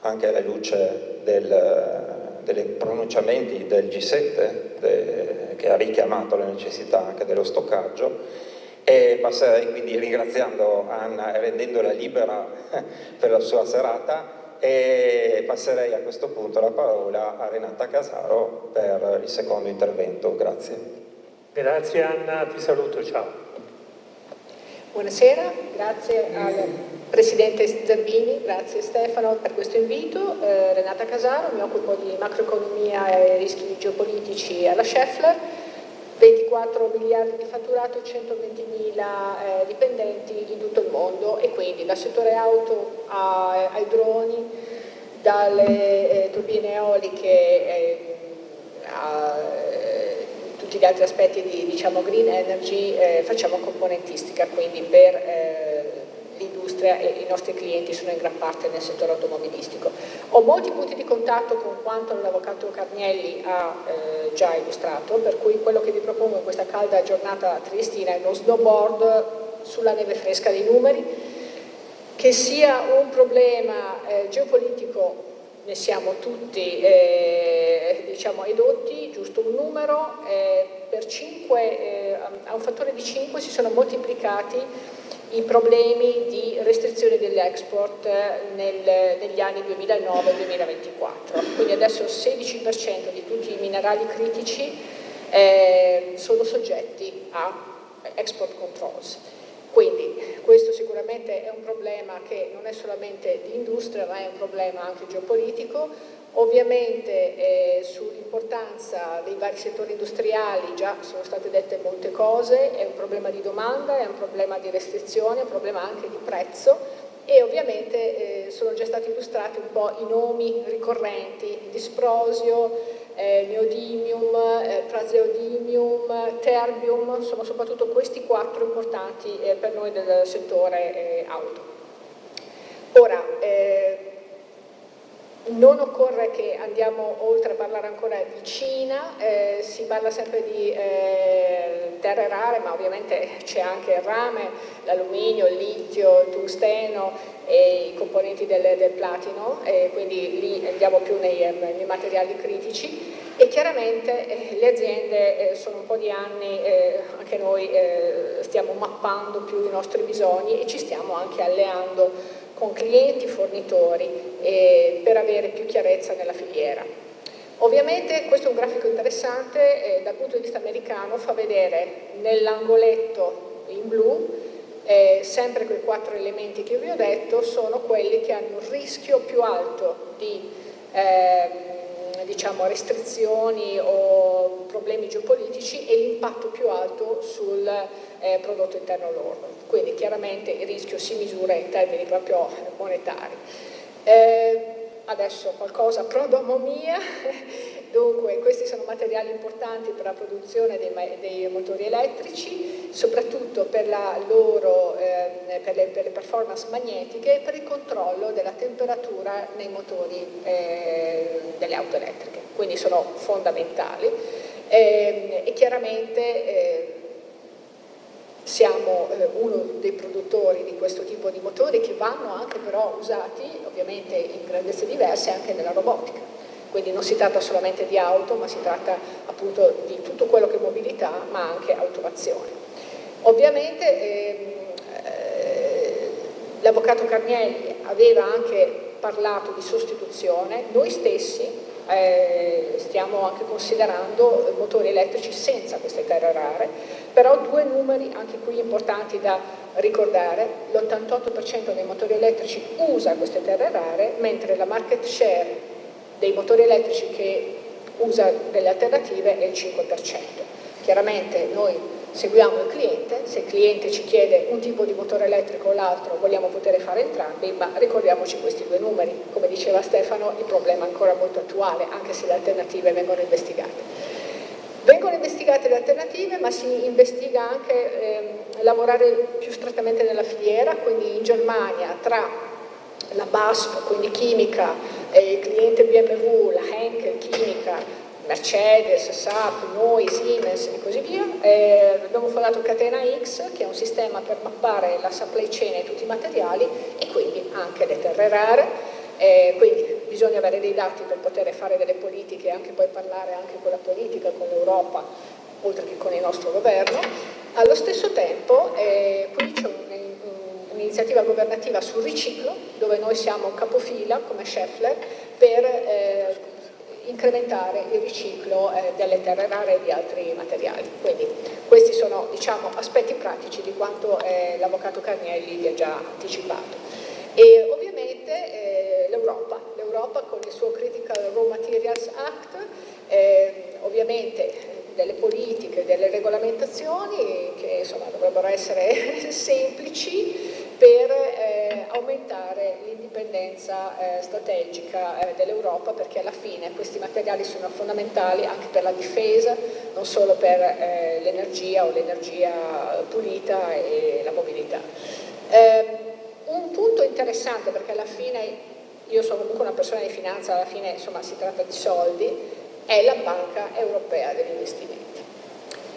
anche alla luce dei pronunciamenti del G7 che ha richiamato la necessità anche dello stoccaggio. E passerei quindi, ringraziando Anna e rendendola libera per la sua serata, e passerei a questo punto la parola a Renata Casaro per il secondo intervento. Grazie. Grazie Anna, ti saluto, ciao. Buonasera, grazie al Presidente Zerbini, grazie Stefano per questo invito. Renata Casaro, mi occupo di macroeconomia e rischi geopolitici alla Schaeffler, 24 miliardi di fatturato, 120.000 dipendenti in tutto il mondo, e quindi dal settore auto ai droni, dalle turbine eoliche a tutti gli altri aspetti di diciamo, green energy, facciamo componentistica, quindi per l'industria, e i nostri clienti sono in gran parte nel settore automobilistico. Ho molti punti di contatto con quanto l'avvocato Carnielli ha già illustrato, per cui quello che vi propongo in questa calda giornata triestina è uno snowboard sulla neve fresca dei numeri. Che sia un problema geopolitico ne siamo tutti diciamo edotti, giusto un numero, per 5, a un fattore di 5 si sono moltiplicati i problemi di restrizione dell'export negli anni 2009-2024, quindi adesso il 16% di tutti i minerali critici sono soggetti a export controls. Quindi questo sicuramente è un problema che non è solamente di industria, ma è un problema anche geopolitico. Ovviamente sull'importanza dei vari settori industriali già sono state dette molte cose, è un problema di domanda, è un problema di restrizione, è un problema anche di prezzo, e ovviamente sono già stati illustrati un po' i nomi ricorrenti: dysprosio, neodymium, praseodymium, terbium, sono soprattutto questi 4 importanti per noi del settore auto. Ora, Non occorre che andiamo oltre a parlare ancora di Cina, si parla sempre di terre rare, ma ovviamente c'è anche il rame, l'alluminio, il litio, il tungsteno e i componenti del platino, quindi lì andiamo più nei materiali critici. E chiaramente le aziende sono un po' di anni, anche noi stiamo mappando più i nostri bisogni e ci stiamo anche alleando con clienti, fornitori, per avere più chiarezza nella filiera. Ovviamente questo è un grafico interessante, dal punto di vista americano fa vedere nell'angoletto in blu sempre quei 4 elementi che vi ho detto sono quelli che hanno un rischio più alto di diciamo restrizioni o problemi geopolitici e l'impatto più alto sul prodotto interno lordo. Quindi chiaramente il rischio si misura in termini proprio monetari. Adesso qualcosa prodomomia, dunque questi sono materiali importanti per la produzione dei motori elettrici, soprattutto per la loro per le performance magnetiche e per il controllo della temperatura nei motori delle auto elettriche, quindi sono fondamentali e chiaramente siamo uno dei produttori di questo tipo di motori che vanno anche però usati ovviamente in grandezze diverse anche nella robotica, quindi non si tratta solamente di auto ma si tratta appunto di tutto quello che è mobilità ma anche automazione. Ovviamente l'avvocato Carnielli aveva anche parlato di sostituzione, noi stessi stiamo anche considerando motori elettrici senza queste terre rare, però 2 numeri anche qui importanti da ricordare: l'88% dei motori elettrici usa queste terre rare, mentre la market share dei motori elettrici che usa delle alternative è il 5%. Chiaramente noi seguiamo il cliente, se il cliente ci chiede un tipo di motore elettrico o l'altro vogliamo poter fare entrambi, ma ricordiamoci questi 2 numeri. Come diceva Stefano, il problema è ancora molto attuale, anche se le alternative vengono investigate. Vengono investigate le alternative, ma si investiga anche lavorare più strettamente nella filiera, quindi in Germania tra la BASF, quindi chimica, il cliente BMW, la Henkel chimica, Mercedes, SAP, noi, Siemens e così via. Abbiamo fondato Catena X, che è un sistema per mappare la supply chain e tutti i materiali e quindi anche le terre rare. Quindi bisogna avere dei dati per poter fare delle politiche e anche poi parlare anche con la politica, con l'Europa, oltre che con il nostro governo. Allo stesso tempo qui c'è un'iniziativa governativa sul riciclo, dove noi siamo capofila come Schaeffler per incrementare il riciclo delle terre rare e di altri materiali. Quindi questi sono, diciamo, aspetti pratici di quanto l'avvocato Carnielli vi ha già anticipato. E ovviamente l'Europa con il suo Critical Raw Materials Act, ovviamente delle politiche, delle regolamentazioni che insomma dovrebbero essere semplici per aumentare l'indipendenza strategica dell'Europa, perché alla fine questi materiali sono fondamentali anche per la difesa, non solo per l'energia o l'energia pulita e la mobilità. Un punto interessante, perché alla fine io sono comunque una persona di finanza, alla fine insomma si tratta di soldi, è la Banca Europea degli Investimenti.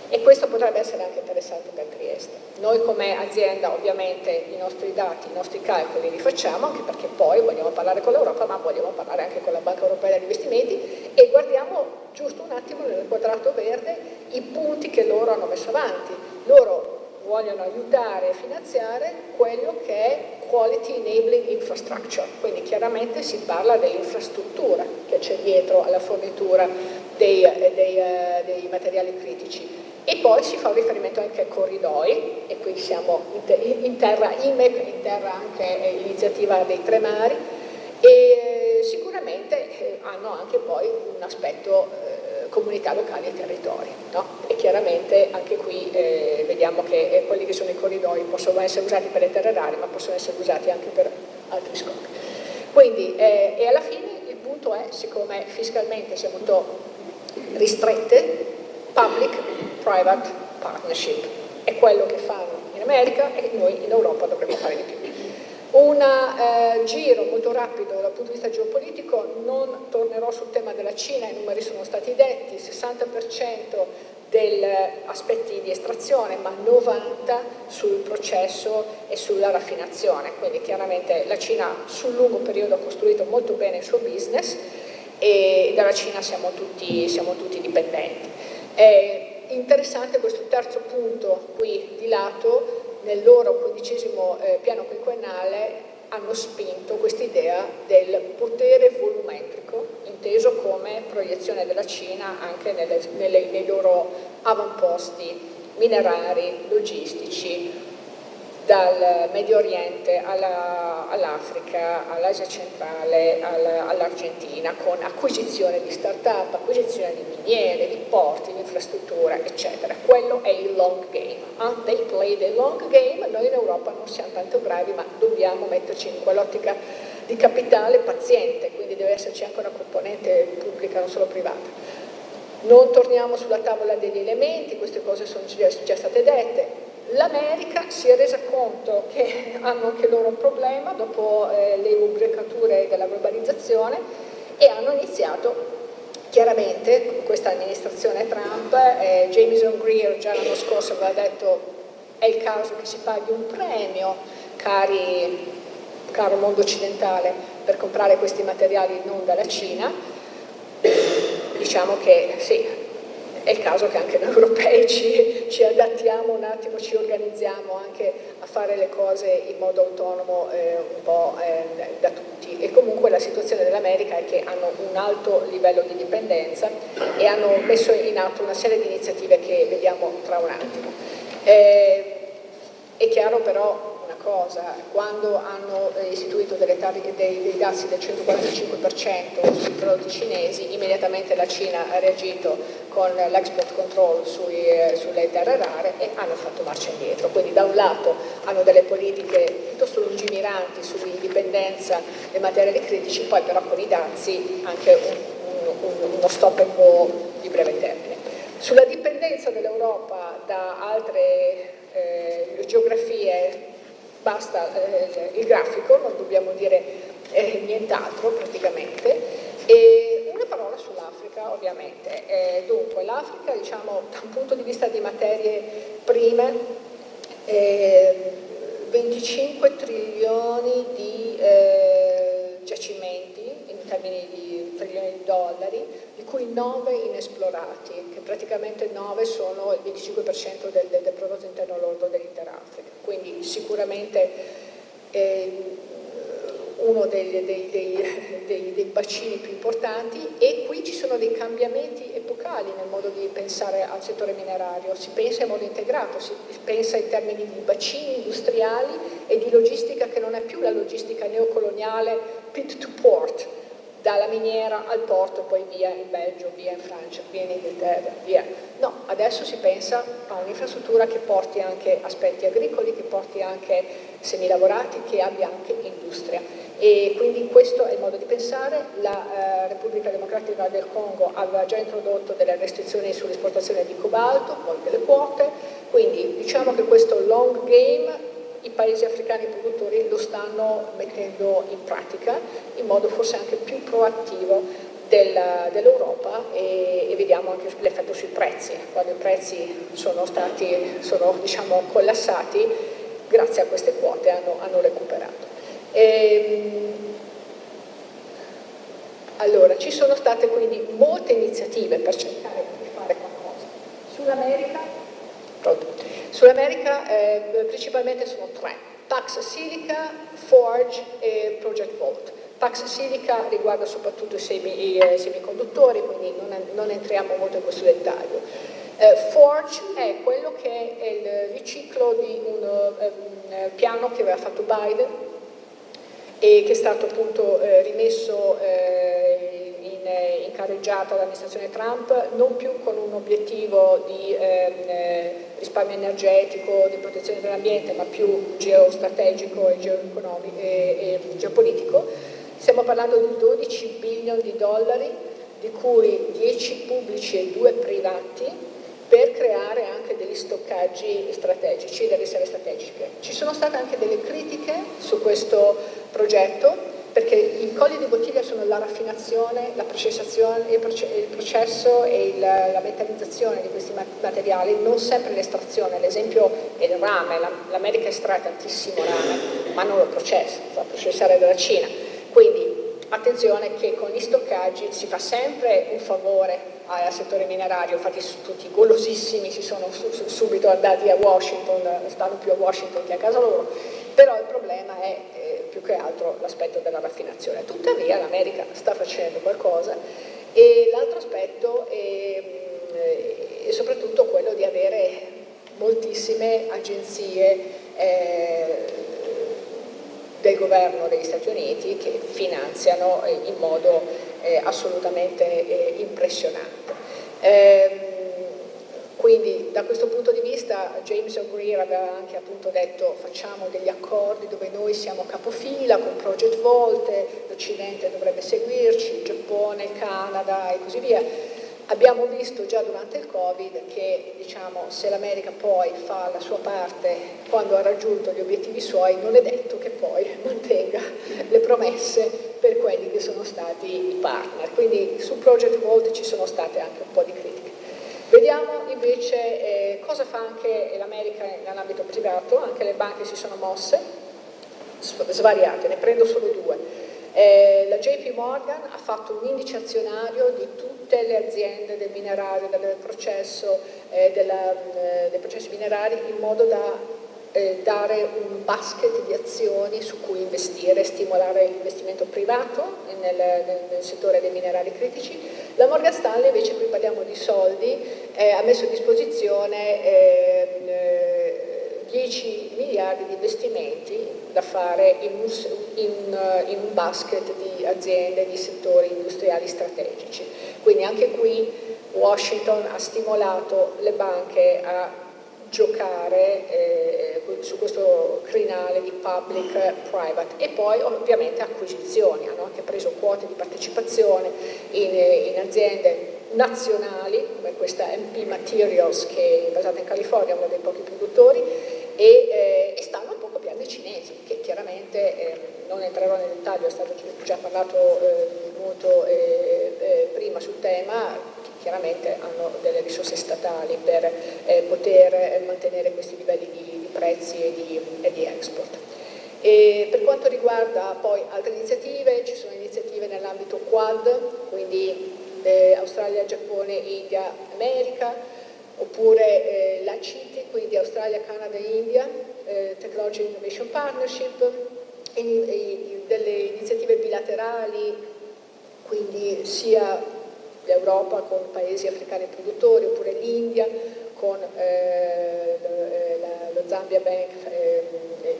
E questo potrebbe essere anche interessante per Trieste. Noi come azienda ovviamente i nostri dati, i nostri calcoli li facciamo, anche perché poi vogliamo parlare con l'Europa, ma vogliamo parlare anche con la Banca Europea degli Investimenti, e guardiamo giusto un attimo nel quadrato verde i punti che loro hanno messo avanti. Loro vogliono aiutare e finanziare quello che è Quality Enabling Infrastructure, quindi chiaramente si parla dell'infrastruttura che c'è dietro alla fornitura dei materiali critici. E poi si fa un riferimento anche ai corridoi, e qui siamo in terra IMEC, in terra anche l'iniziativa dei 3 mari, e sicuramente hanno anche poi un aspetto comunità locali e territori, no? E chiaramente anche qui vediamo che quelli che sono i corridoi possono essere usati per le terre rare, ma possono essere usati anche per altri scopi. Quindi, e alla fine il punto è, siccome fiscalmente siamo molto ristrette, public-private partnership è quello che fanno in America e noi in Europa dovremmo fare di più. Un Un giro molto rapido dal punto di vista geopolitico, non tornerò sul tema della Cina, i numeri sono stati detti, il 60% degli aspetti di estrazione, ma 90% sul processo e sulla raffinazione, quindi chiaramente la Cina sul lungo periodo ha costruito molto bene il suo business e dalla Cina siamo tutti dipendenti. È interessante questo terzo punto qui di lato. Nel loro 15° piano quinquennale hanno spinto quest'idea del potere volumetrico, inteso come proiezione della Cina anche nei loro avamposti minerari, logistici, dal Medio Oriente all'Africa, all'Asia centrale, all'Argentina, con acquisizione di start-up, acquisizione di miniere, di porti, di infrastrutture, eccetera. Quello è il long game. They play the long game. Noi in Europa non siamo tanto bravi, ma dobbiamo metterci in quell'ottica di capitale paziente, quindi deve esserci anche una componente pubblica, non solo privata. Non torniamo sulla tavola degli elementi, queste cose sono già state dette. L'America si è resa conto che hanno anche loro un problema dopo le ubriacature della globalizzazione e hanno iniziato chiaramente con questa amministrazione Trump. Jameson Greer già l'anno scorso aveva detto è il caso che si paghi un premio, caro mondo occidentale, per comprare questi materiali non dalla Cina. Diciamo che sì, è il caso che anche noi europei ci adattiamo un attimo, ci organizziamo anche a fare le cose in modo autonomo un po' da tutti. E comunque la situazione dell'America è che hanno un alto livello di dipendenza e hanno messo in atto una serie di iniziative che vediamo tra un attimo. È chiaro però una cosa, quando hanno istituito dei dazi del 145% sui prodotti cinesi, immediatamente la Cina ha reagito con l'export control sulle terre rare e hanno fatto marcia indietro. Quindi da un lato hanno delle politiche piuttosto lungimiranti sull'indipendenza dei materiali critici, poi però con i dazi anche uno stop and go di breve termine. Sulla dipendenza dell'Europa da altre geografie basta il grafico, non dobbiamo dire nient'altro praticamente. E una parola sull'Africa ovviamente. Dunque l'Africa, diciamo, da un punto di vista di materie prime, 25 trilioni di giacimenti in termini di trilioni di dollari, di cui 9 inesplorati, che praticamente 9 sono il 25% del prodotto interno lordo dell'intera Africa. Quindi sicuramente uno dei bacini più importanti, e qui ci sono dei cambiamenti epocali nel modo di pensare al settore minerario. Si pensa in modo integrato, si pensa in termini di bacini industriali e di logistica che non è più la logistica neocoloniale pit to port, dalla miniera al porto, poi via in Belgio, via in Francia, via in Inghilterra, via. No, adesso si pensa a un'infrastruttura che porti anche aspetti agricoli, che porti anche semilavorati, che abbia anche industria. E quindi questo è il modo di pensare. La Repubblica Democratica del Congo aveva già introdotto delle restrizioni sull'esportazione di cobalto, poi delle quote, quindi diciamo che questo long game i paesi africani produttori lo stanno mettendo in pratica in modo forse anche più proattivo dell'Europa, e vediamo anche l'effetto sui prezzi. Quando i prezzi sono diciamo collassati, grazie a queste quote hanno recuperato. Allora, ci sono state quindi molte iniziative per cercare di fare qualcosa. Sull'America principalmente sono 3: Pax Silica, Forge e Project Volt. Pax Silica riguarda soprattutto i semiconduttori, quindi non entriamo molto in questo dettaglio. Forge è quello che è il riciclo di un piano che aveva fatto Biden e che è stato appunto rimesso in carreggiata dall'amministrazione Trump, non più con un obiettivo di risparmio energetico, di protezione dell'ambiente, ma più geostrategico e geopolitico. Stiamo parlando di 12 billion di dollari, di cui 10 pubblici e 2 privati, per creare anche degli stoccaggi strategici, delle riserve strategiche. Ci sono state anche delle critiche su questo progetto, perché i colli di bottiglia sono la raffinazione, la processazione, il processo e la metallizzazione di questi materiali, non sempre l'estrazione. L'esempio è il rame, l'America estrae tantissimo rame, ma non lo processa, fa processare dalla Cina. Quindi attenzione che con gli stoccaggi si fa sempre un favore al settore minerario, infatti tutti golosissimi si sono subito andati a Washington, stanno più a Washington che a casa loro, però il problema è più che altro l'aspetto della raffinazione. Tuttavia l'America sta facendo qualcosa, e l'altro aspetto è soprattutto quello di avere moltissime agenzie del governo degli Stati Uniti che finanziano in modo assolutamente impressionante. Quindi da questo punto di vista James O'Greer aveva anche appunto detto: facciamo degli accordi dove noi siamo capofila con Project Volte, l'Occidente dovrebbe seguirci, il Giappone, il Canada e così via. Abbiamo visto già durante il Covid che, diciamo, se l'America poi fa la sua parte quando ha raggiunto gli obiettivi suoi, non è detto che poi mantenga le promesse per quelli che sono stati i partner. Quindi su Project Volte ci sono state anche un po' di critiche. Vediamo invece cosa fa anche l'America nell'ambito privato. Anche le banche si sono mosse, svariate, ne prendo solo due. La JP Morgan ha fatto un indice azionario di tutte le aziende del minerario, del processo, dei processi minerari, in modo da dare un basket di azioni su cui investire, stimolare l'investimento privato nel settore dei minerali critici. La Morgan Stanley invece, qui parliamo di soldi, ha messo a disposizione 10 miliardi di investimenti da fare in un basket di aziende di settori industriali strategici. Quindi anche qui Washington ha stimolato le banche a giocare su questo crinale di public-private, e poi ovviamente acquisizioni. Hanno anche preso quote di partecipazione in aziende nazionali come questa MP Materials, che è basata in California, uno dei pochi produttori, e stanno un po' copiando i cinesi, che chiaramente non entrerò nel dettaglio, è stato già parlato molto prima sul tema. Chiaramente hanno delle risorse statali per poter mantenere questi livelli di prezzi e di export. E per quanto riguarda poi altre iniziative, ci sono iniziative nell'ambito Quad, quindi Australia, Giappone, India, America, oppure la CITI, quindi Australia, Canada e India, Technology Innovation Partnership, delle iniziative bilaterali, quindi sia l'Europa con paesi africani produttori, oppure l'India con lo Zambia Bank,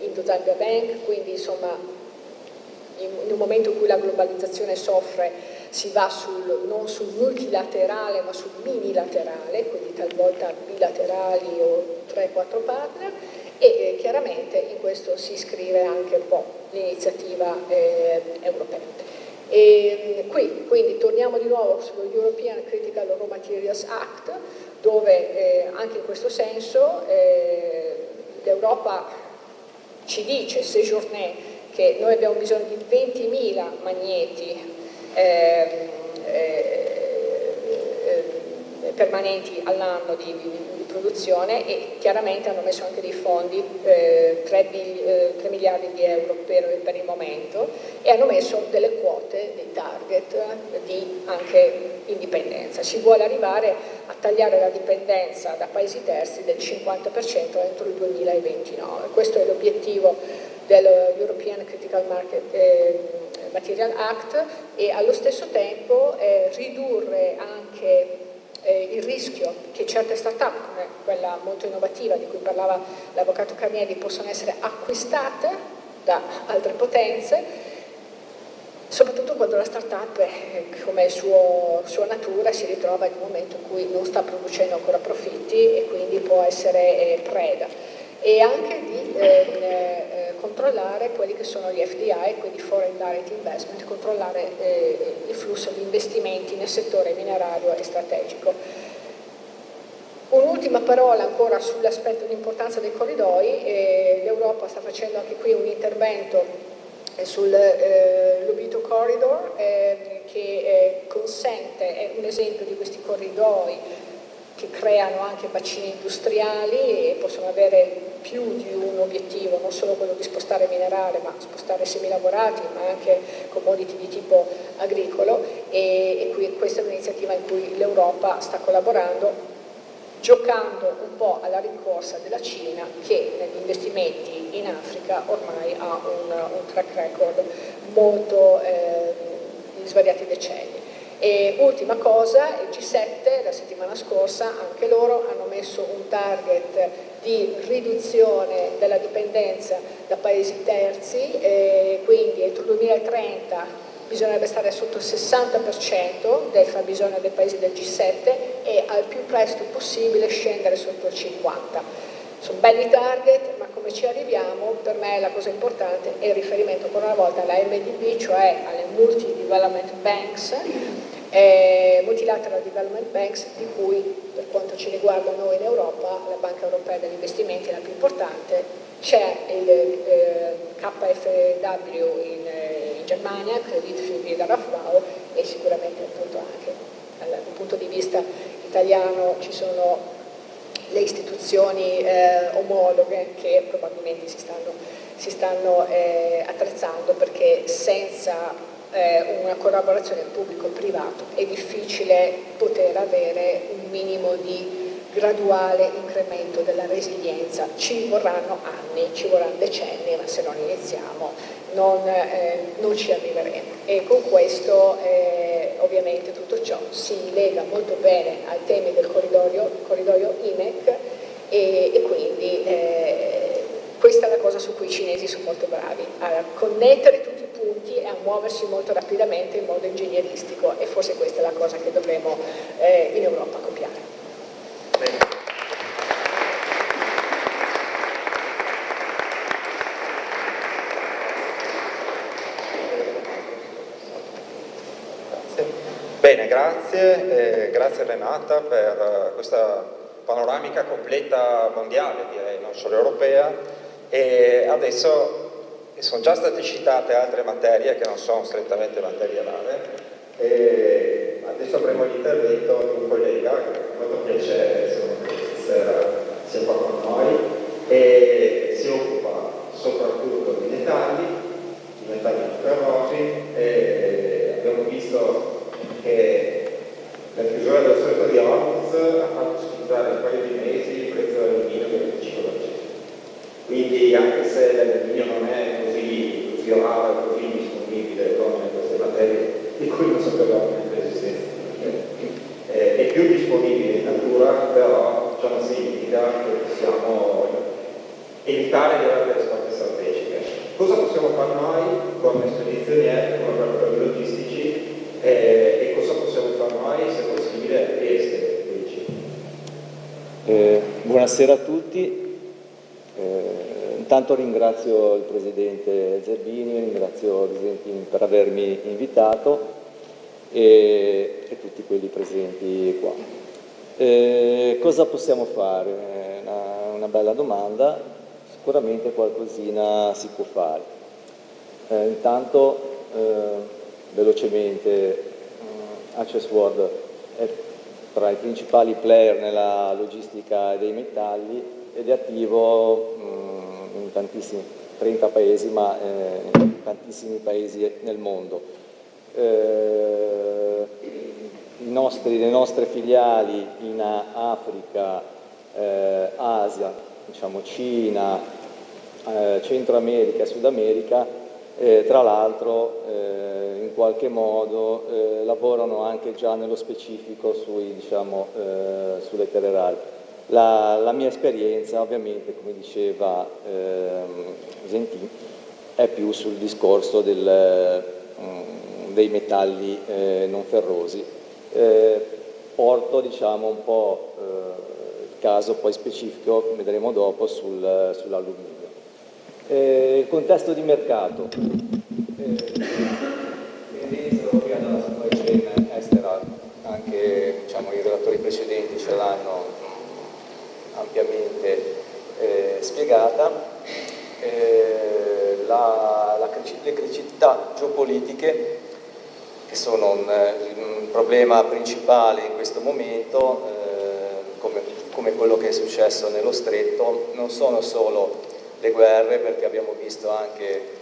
Indo-Zambia Bank. Quindi insomma in un momento in cui la globalizzazione soffre si va non sul multilaterale ma sul minilaterale, quindi talvolta bilaterali o 3-4 partner, e chiaramente in questo si iscrive anche un po' l'iniziativa europea. E quindi torniamo di nuovo sullo European Critical Raw Materials Act, dove anche in questo senso l'Europa ci dice, Séjourné, che noi abbiamo bisogno di 20.000 magneti permanenti all'anno di produzione, e chiaramente hanno messo anche dei fondi, 3 miliardi di euro per il momento, e hanno messo delle quote, dei target di anche indipendenza. Si vuole arrivare a tagliare la dipendenza da paesi terzi del 50% entro il 2029. Questo è l'obiettivo dell'European Critical Material Act, e allo stesso tempo ridurre anche il rischio che certe start-up, come quella molto innovativa di cui parlava l'avvocato Carnielli, possano essere acquistate da altre potenze, soprattutto quando la start-up, come sua natura, si ritrova in un momento in cui non sta producendo ancora profitti e quindi può essere preda. E anche di controllare quelli che sono gli FDI, quindi Foreign Direct Investment, controllare il flusso di investimenti nel settore minerario e strategico. Un'ultima parola ancora sull'aspetto di importanza dei corridoi. L'Europa sta facendo anche qui un intervento sul Lobito Corridor che consente, è un esempio di questi corridoi che creano anche bacini industriali e possono avere più di un obiettivo, non solo quello di spostare minerale, ma spostare semilavorati, ma anche commodity di tipo agricolo, e qui questa è un'iniziativa in cui l'Europa sta collaborando, giocando un po' alla rincorsa della Cina, che negli investimenti in Africa ormai ha un track record molto in svariati decenni. E ultima cosa, il G7 la settimana scorsa anche loro hanno messo un target di riduzione della dipendenza da paesi terzi, quindi entro il 2030 bisognerebbe stare sotto il 60% del fabbisogno dei paesi del G7 e al più presto possibile scendere sotto il 50%. Sono belli target, ma come ci arriviamo? Per me la cosa importante è il riferimento ancora una volta alla MDB, cioè alle Multi-Development Banks, Multilateral Development Banks, di cui per quanto ci riguarda noi in Europa la Banca Europea degli Investimenti è la più importante, c'è il KfW in Germania, Credit für Wiederaufbau, e sicuramente appunto anche dal punto di vista italiano ci sono le istituzioni omologhe che probabilmente si stanno attrezzando, perché senza una collaborazione pubblico-privato è difficile poter avere un minimo di graduale incremento della resilienza. Ci vorranno anni, ci vorranno decenni, ma se non iniziamo non ci arriveremo. E con questo ovviamente tutto ciò si lega molto bene ai temi del corridoio IMEC e quindi questa è la cosa su cui i cinesi sono molto bravi, a connettere tutti i punti e a muoversi molto rapidamente in modo ingegneristico, e forse questa è la cosa che dovremo in Europa copiare. Bene, grazie Renata per questa panoramica completa mondiale, direi, non solo europea, e adesso sono già state citate altre materie che non sono strettamente materie rare, e adesso avremo l'intervento di un collega che ha molto piacere stasera sia qua con noi, e si occupa soprattutto di metalli ferrosi, e abbiamo visto che la chiusura del stretto di Hormuz ha fatto schizzare in un paio di mesi il prezzo dell'alluminio del 25%. Quindi anche se l'alluminio non è così raro e così disponibile come queste materie di cui non sapevamo neanche l'esistenza, è più disponibile in natura, però ciò non significa che possiamo evitare di avere delle scorte strategiche. Cosa possiamo fare noi come spedizionieri, come operatori logistici, e cosa possiamo fare noi, se possibile, esteri? Buonasera a tutti. Intanto ringrazio il Presidente Zerbini, ringrazio Visentini per avermi invitato e tutti quelli presenti qua. Cosa possiamo fare? Una bella domanda, sicuramente qualcosina si può fare. Intanto velocemente, Access World è tra i principali player nella logistica dei metalli ed è attivo in tantissimi, 30 paesi, ma in tantissimi paesi nel mondo. Le nostre filiali in Africa, Asia, diciamo Cina, Centro America e Sud America, tra l'altro in qualche modo lavorano anche già nello specifico sulle terre rare. La mia esperienza, ovviamente, come diceva Gentini, è più sul discorso dei metalli non ferrosi. Porto un po' il caso poi specifico, vedremo dopo, sull'alluminio. Il contesto di mercato, tendenza europea dalla supply chain estera, anche i relatori precedenti ce l'hanno ampiamente spiegata. Le criticità geopolitiche, che sono un problema principale in questo momento, come quello che è successo nello Stretto, non sono solo le guerre, perché abbiamo visto anche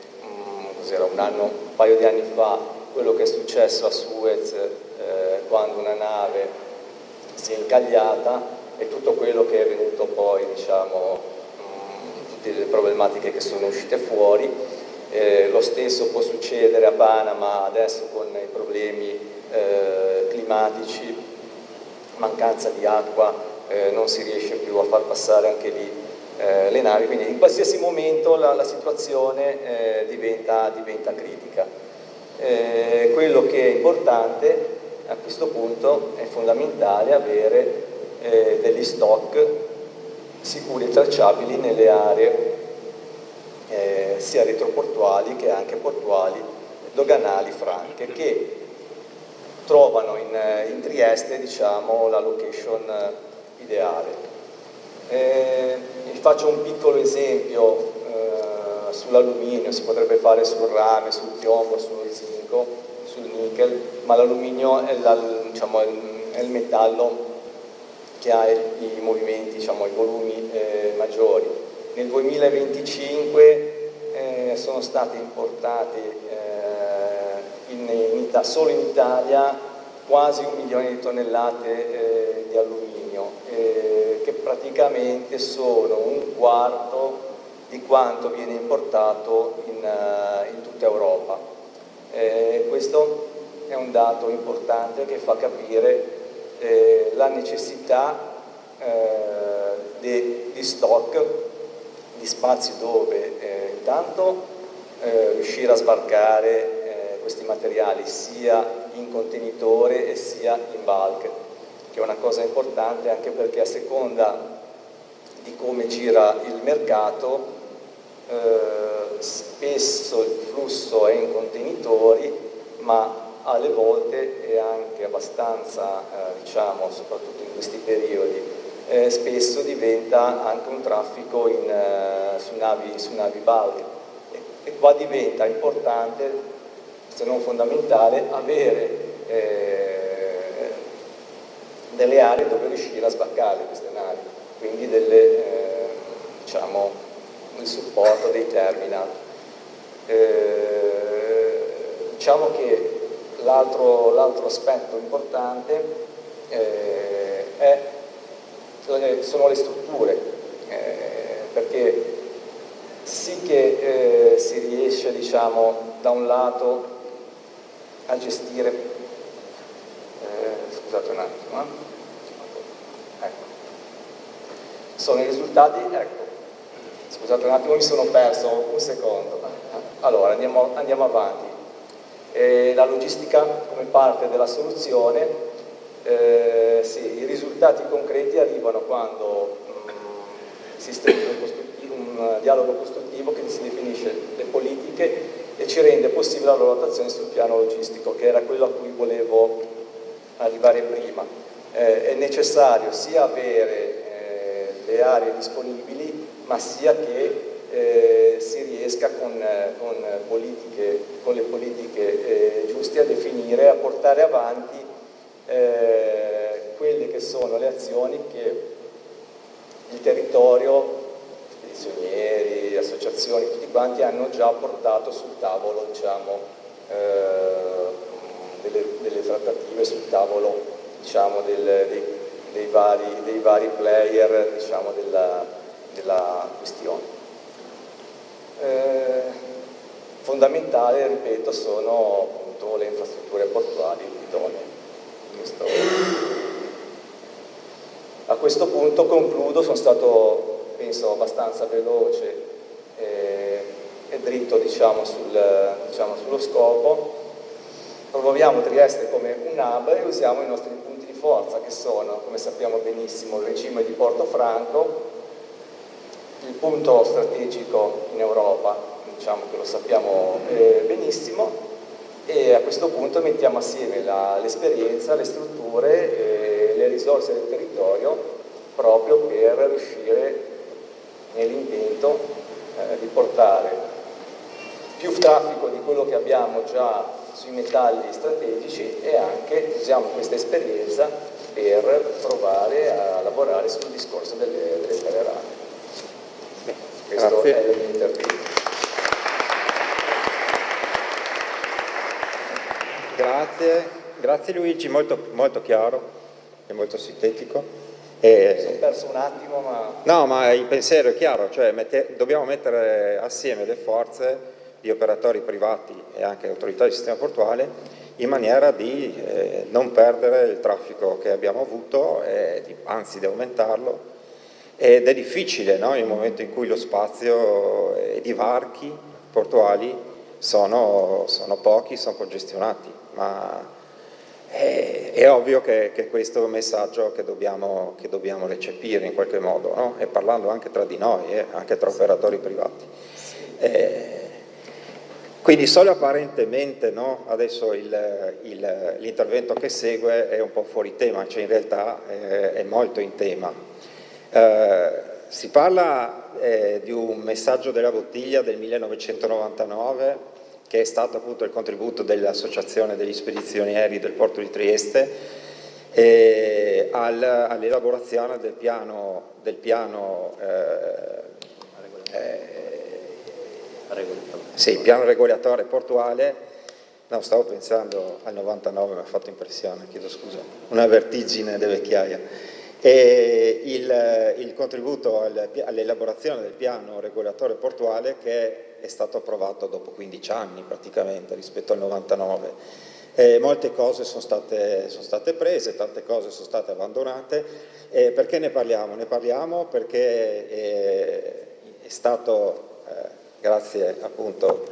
un paio di anni fa quello che è successo a Suez, quando una nave si è incagliata, e tutto quello che è venuto poi, tutte le problematiche che sono uscite fuori. Lo stesso può succedere a Panama adesso con i problemi climatici, mancanza di acqua, non si riesce più a far passare anche lì le navi, quindi in qualsiasi momento la situazione diventa critica. Quello che è importante a questo punto è fondamentale avere degli stock sicuri e tracciabili nelle aree sia retroportuali che anche portuali, doganali, franche, che trovano in Trieste, la location ideale. Vi faccio un piccolo esempio sull'alluminio, si potrebbe fare sul rame, sul piombo, sul zinco, sul nickel, ma l'alluminio è il metallo che ha i movimenti, i volumi maggiori. Nel 2025 sono state importate solo in Italia quasi 1 milione di tonnellate di alluminio, che praticamente sono un quarto di quanto viene importato in tutta Europa. Questo è un dato importante che fa capire la necessità di stock, di spazi dove intanto riuscire a sbarcare questi materiali sia in contenitore e sia in bulk, che è una cosa importante anche perché a seconda di come gira il mercato spesso il flusso è in contenitori, ma alle volte è anche abbastanza, soprattutto in questi periodi, spesso diventa anche un traffico su navi bulk, e qua diventa importante, se non fondamentale, avere delle aree dove riuscire a sbarcare queste navi, quindi il supporto dei terminal. Diciamo che l'altro aspetto importante sono le strutture, perché sì che si riesce, da un lato a gestire, scusate un attimo, ecco, sono i risultati, scusate un attimo, mi sono perso un secondo, allora andiamo avanti. La logistica come parte della soluzione, sì, i risultati concreti arrivano quando si stringe un dialogo costruttivo che si definisce le politiche e ci rende possibile la loro attuazione sul piano logistico, che era quello a cui volevo arrivare prima. È necessario sia avere le aree disponibili, ma sia che si riesca con le politiche giuste a definire, a portare avanti quelle che sono le azioni che il territorio, spedizionieri, associazioni, tutti quanti hanno già portato sul tavolo, delle trattative, sul tavolo, dei vari player, della questione. Fondamentale, ripeto, sono appunto le infrastrutture portuali idonee. A questo punto concludo, sono stato penso abbastanza veloce e dritto sullo scopo. Promuoviamo Trieste come un hub e usiamo i nostri punti di forza, che sono, come sappiamo benissimo, il regime di Portofranco, il punto strategico in Europa, che lo sappiamo benissimo, e a questo punto mettiamo assieme l'esperienza, le strutture, le risorse del territorio proprio per riuscire nell'intento di portare più traffico di quello che abbiamo già sui metalli strategici, e anche usiamo questa esperienza per provare a lavorare sul discorso delle terre rare. Questo è il mio intervento. Grazie Luigi, molto chiaro e molto sintetico. Mi sono perso un attimo, ma... No, ma il pensiero è chiaro, cioè dobbiamo mettere assieme le forze di operatori privati e anche autorità del sistema portuale in maniera di non perdere il traffico che abbiamo avuto, anzi di aumentarlo. Ed è difficile, no? Nel momento in cui lo spazio di varchi portuali sono pochi, sono congestionati, ma è ovvio che questo è un messaggio che dobbiamo recepire in qualche modo, no? E parlando anche tra di noi, anche tra operatori privati. Quindi solo apparentemente, no? Adesso l'intervento che segue è un po' fuori tema, cioè in realtà è molto in tema. Si parla di un messaggio della bottiglia del 1999, che è stato appunto il contributo dell'Associazione degli Spedizionieri del Porto di Trieste all'elaborazione del piano regolatore portuale. No, stavo pensando al 99, mi ha fatto impressione, chiedo scusa, una vertigine di vecchiaia. Il contributo all'elaborazione del piano regolatore portuale, che è stato approvato dopo 15 anni praticamente rispetto al 99. Molte cose sono state prese, tante cose sono state abbandonate. Perché ne parliamo? Ne parliamo perché è stato, grazie appunto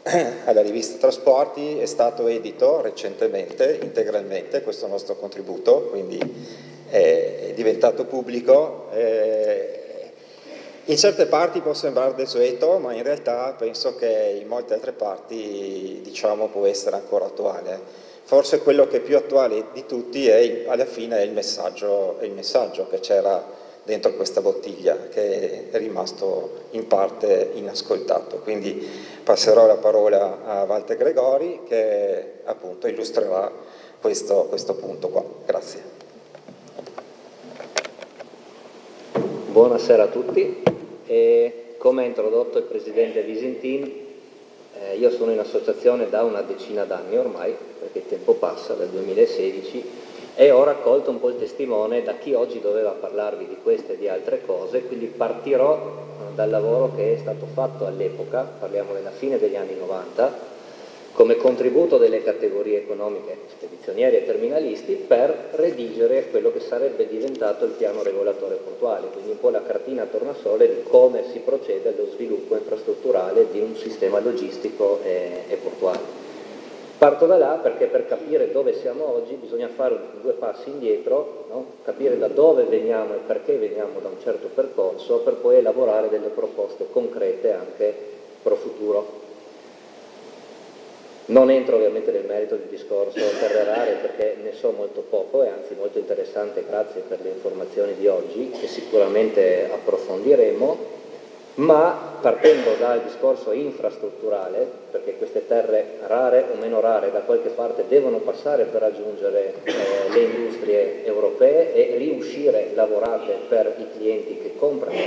alla rivista Trasporti, è stato edito recentemente integralmente questo nostro contributo, quindi è diventato pubblico. In certe parti può sembrare desueto, ma in realtà penso che in molte altre parti, diciamo, può essere ancora attuale. Forse quello che è più attuale di tutti alla fine è il messaggio che c'era dentro questa bottiglia, che è rimasto in parte inascoltato. Quindi passerò la parola a Walter Gregori, che appunto illustrerà questo punto qua. Grazie. Buonasera a tutti. Come ha introdotto il Presidente Visintin, io sono in associazione da una decina d'anni ormai, perché il tempo passa, dal 2016, e ho raccolto un po' il testimone da chi oggi doveva parlarvi di queste e di altre cose, quindi partirò dal lavoro che è stato fatto all'epoca, parliamo della fine degli anni 90, come contributo delle categorie economiche, spedizionieri e terminalisti, per redigere quello che sarebbe diventato il piano regolatore portuale, quindi un po' la cartina tornasole di come si procede allo sviluppo infrastrutturale di un sistema logistico e portuale. Parto da là perché per capire dove siamo oggi bisogna fare due passi indietro, no? Capire da dove veniamo e perché veniamo da un certo percorso, per poi elaborare delle proposte concrete anche pro futuro. Non entro ovviamente nel merito del discorso terre rare perché ne so molto poco, è anzi molto interessante, grazie per le informazioni di oggi, che sicuramente approfondiremo, ma partendo dal discorso infrastrutturale, perché queste terre rare o meno rare da qualche parte devono passare per raggiungere le industrie europee e riuscire lavorate per i clienti che comprano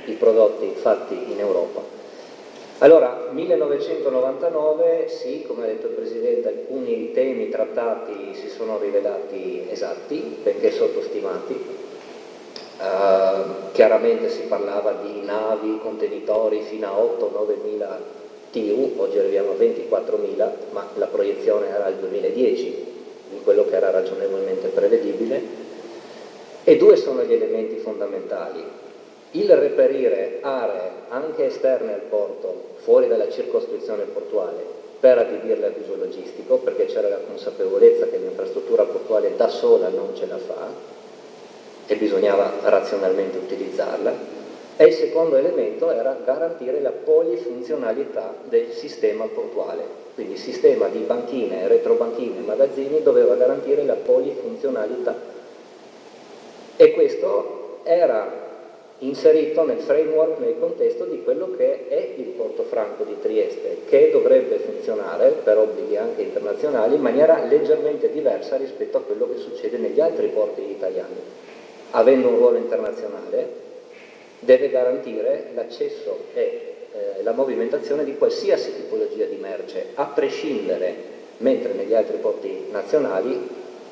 i prodotti fatti in Europa. Allora, 1999, sì, come ha detto il Presidente, alcuni temi trattati si sono rivelati esatti, benché sottostimati. Chiaramente si parlava di navi, contenitori fino a 8-9 mila TEU, oggi arriviamo a 24.000, ma la proiezione era al 2010, in quello che era ragionevolmente prevedibile. E due sono gli elementi fondamentali: il reperire aree anche esterne al porto, fuori dalla circoscrizione portuale, per adibirle ad uso logistico, perché c'era la consapevolezza che l'infrastruttura portuale da sola non ce la fa e bisognava razionalmente utilizzarla. E il secondo elemento era garantire la polifunzionalità del sistema portuale, quindi il sistema di banchine, retrobanchine e magazzini doveva garantire la polifunzionalità. E questo era inserito nel framework, nel contesto di quello che è il Porto Franco di Trieste, che dovrebbe funzionare per obblighi anche internazionali in maniera leggermente diversa rispetto a quello che succede negli altri porti italiani. Avendo un ruolo internazionale, deve garantire l'accesso e la movimentazione di qualsiasi tipologia di merce, a prescindere, mentre negli altri porti nazionali,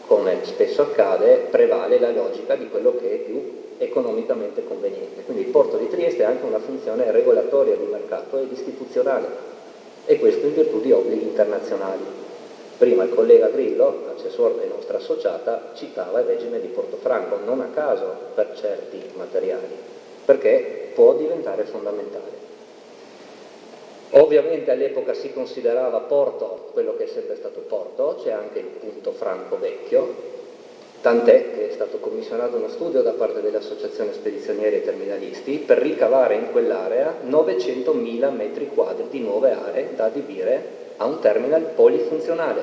come spesso accade, prevale la logica di quello che è più economicamente conveniente. Quindi il porto di Trieste ha anche una funzione regolatoria di mercato ed istituzionale, e questo in virtù di obblighi internazionali. Prima il collega Grillo, assessore e nostra associata, citava il regime di Porto Franco, non a caso per certi materiali, perché può diventare fondamentale. Ovviamente all'epoca si considerava porto quello che è sempre stato porto, c'è anche il punto franco vecchio, tant'è che è stato commissionato uno studio da parte dell'Associazione Spedizionieri e Terminalisti per ricavare in quell'area 900.000 metri quadri di nuove aree da adibire a un terminal polifunzionale.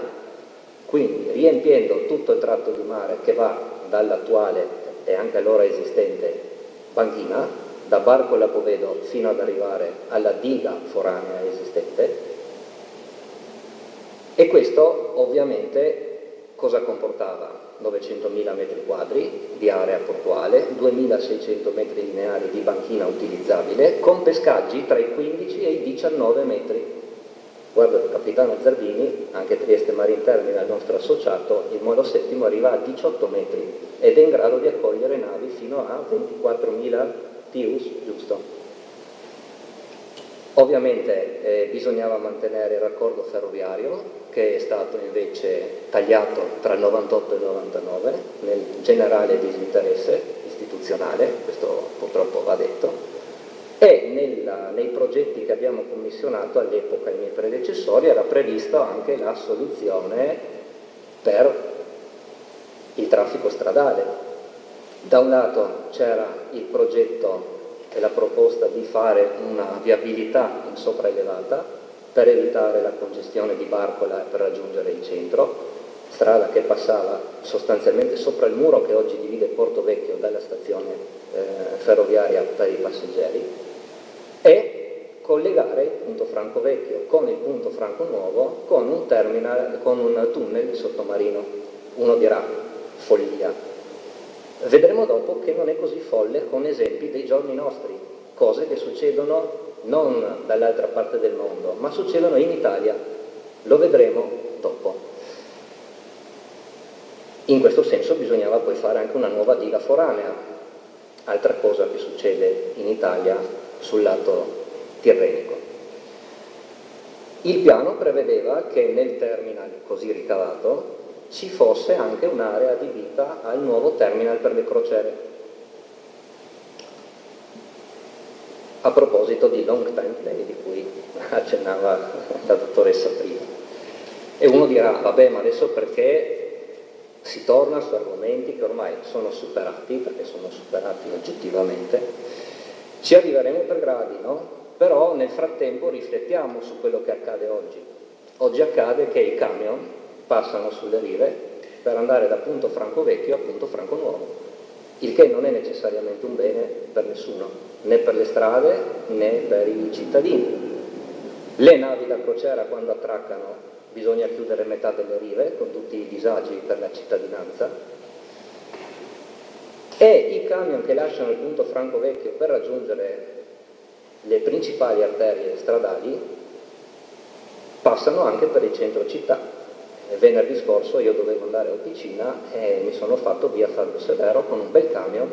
Quindi riempiendo tutto il tratto di mare che va dall'attuale e anche allora esistente banchina, da Barco Lapovedo fino ad arrivare alla diga foranea esistente, e questo ovviamente cosa comportava? 900.000 metri quadri di area portuale, 2.600 metri lineari di banchina utilizzabile, con pescaggi tra i 15 e i 19 metri. Guarda il capitano Zerbini, anche Trieste Marine Terminal, il nostro associato, il molo settimo arriva a 18 metri ed è in grado di accogliere navi fino a 24.000 TEUs, giusto? Ovviamente bisognava mantenere il raccordo ferroviario, che è stato invece tagliato tra il 98 e il 99 nel generale disinteresse istituzionale, questo purtroppo va detto, e nei progetti che abbiamo commissionato all'epoca i miei predecessori era prevista anche la soluzione per il traffico stradale. Da un lato c'era il progetto e la proposta di fare una viabilità in sopraelevata per evitare la congestione di Barcola e per raggiungere il centro, strada che passava sostanzialmente sopra il muro che oggi divide Porto Vecchio dalla stazione ferroviaria per i passeggeri, e collegare il punto Franco Vecchio con il punto Franco Nuovo con un terminal, con un tunnel sottomarino. Uno dirà follia. Vedremo dopo che non è così folle con esempi dei giorni nostri, cose che succedono non dall'altra parte del mondo, ma succedono in Italia. Lo vedremo dopo. In questo senso bisognava poi fare anche una nuova diga foranea, altra cosa che succede in Italia sul lato tirrenico. Il piano prevedeva che nel terminal così ricavato ci fosse anche un'area adibita al nuovo terminal per le crociere. A proposito di long time play di cui accennava la dottoressa prima. E uno dirà, vabbè, ma adesso perché si torna su argomenti che ormai sono superati, perché sono superati oggettivamente, ci arriveremo per gradi, no? Però nel frattempo riflettiamo su quello che accade oggi. Oggi accade che i camion passano sulle rive per andare da Punto Franco Vecchio a Punto Franco Nuovo, il che non è necessariamente un bene per nessuno, né per le strade né per i cittadini. Le navi da crociera quando attraccano bisogna chiudere metà delle rive con tutti i disagi per la cittadinanza, e i camion che lasciano il Punto Franco Vecchio per raggiungere le principali arterie stradali passano anche per il centro città. Venerdì scorso io dovevo andare a Officina e mi sono fatto via Fabio Severo con un bel camion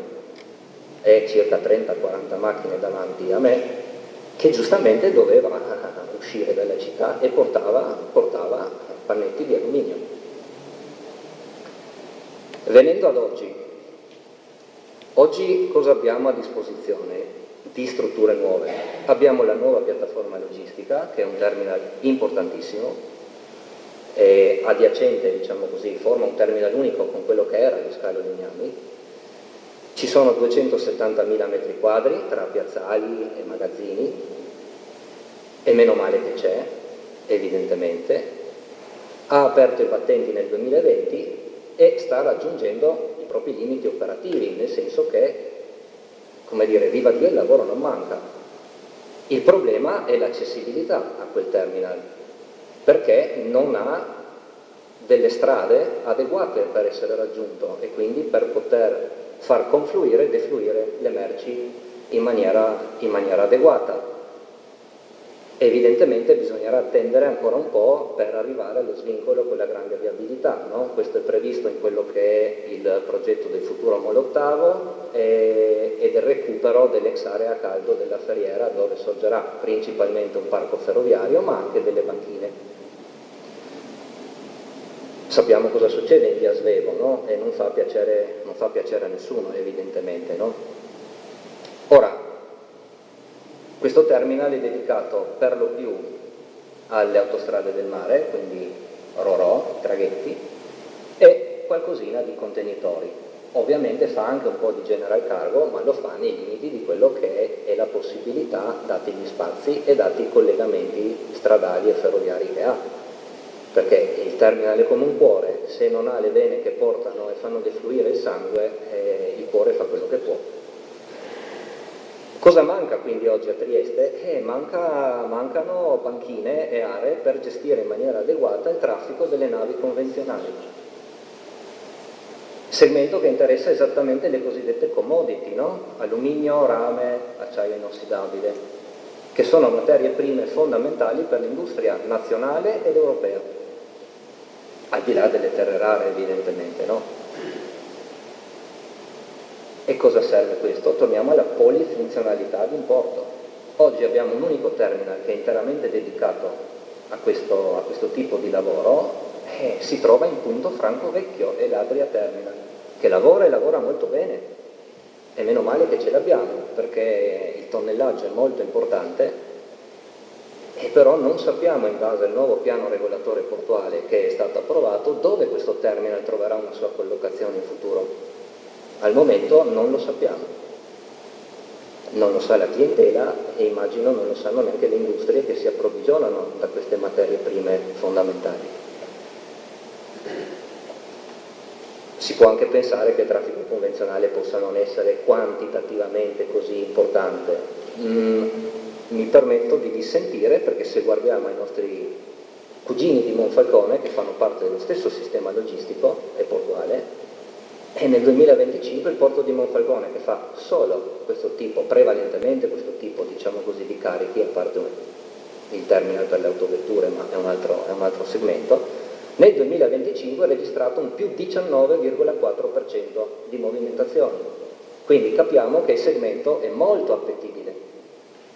e circa 30-40 macchine davanti a me, che giustamente doveva uscire dalla città e portava pannetti di alluminio. Venendo ad oggi cosa abbiamo a disposizione di strutture nuove? Abbiamo la nuova piattaforma logistica, che è un terminal importantissimo, adiacente, diciamo così, forma un terminal unico con quello che era lo scalo Legnani. Ci sono 270.000 metri quadri tra piazzali e magazzini, e meno male che c'è, evidentemente. Ha aperto i battenti nel 2020 e sta raggiungendo i propri limiti operativi, nel senso che come dire, viva Dio, il lavoro non manca. Il problema è l'accessibilità a quel terminal, perché non ha delle strade adeguate per essere raggiunto e quindi per poter far confluire e defluire le merci in maniera adeguata. Evidentemente bisognerà attendere ancora un po' per arrivare allo svincolo con la grande viabilità, no? Questo è previsto in quello che è il progetto del futuro Molo Ottavo e del recupero dell'ex area a caldo della Ferriera, dove sorgerà principalmente un parco ferroviario ma anche delle banchine. Sappiamo cosa succede in via Svevo, no? E non fa piacere a nessuno, evidentemente, no? Ora, questo terminal è dedicato per lo più alle autostrade del mare, quindi Ro-Ro, traghetti, e qualcosina di contenitori. Ovviamente fa anche un po' di general cargo, ma lo fa nei limiti di quello che è la possibilità, dati gli spazi e dati i collegamenti stradali e ferroviari che ha. Perché il terminal è come un cuore, se non ha le vene che portano e fanno defluire il sangue, il cuore fa quello che può. Cosa manca quindi oggi a Trieste? Mancano banchine e aree per gestire in maniera adeguata il traffico delle navi convenzionali. Segmento che interessa esattamente le cosiddette commodity, no? Alluminio, rame, acciaio inossidabile, che sono materie prime fondamentali per l'industria nazionale ed europea, al di là delle terre rare evidentemente, no? E cosa serve questo? Torniamo alla polifunzionalità di un porto. Oggi abbiamo un unico terminal che è interamente dedicato a questo tipo di lavoro e si trova in punto Franco Vecchio e l'Adria Terminal, che lavora e lavora molto bene. E meno male che ce l'abbiamo, perché il tonnellaggio è molto importante e però non sappiamo, in base al nuovo piano regolatore portuale che è stato approvato, dove questo terminal troverà una sua collocazione in futuro. Al momento non lo sappiamo, non lo sa la clientela e immagino non lo sanno neanche le industrie che si approvvigionano da queste materie prime fondamentali. Si può anche pensare che il traffico convenzionale possa non essere quantitativamente così importante. Mi permetto di dissentire, perché se guardiamo ai nostri cugini di Monfalcone, che fanno parte dello stesso sistema logistico e portuale, e nel 2025 il porto di Monfalcone, che fa solo questo tipo, prevalentemente questo tipo, diciamo così, di carichi, a parte il terminal per le autovetture, ma è un altro segmento, nel 2025 ha registrato un più 19,4% di movimentazione. Quindi capiamo che il segmento è molto appetibile,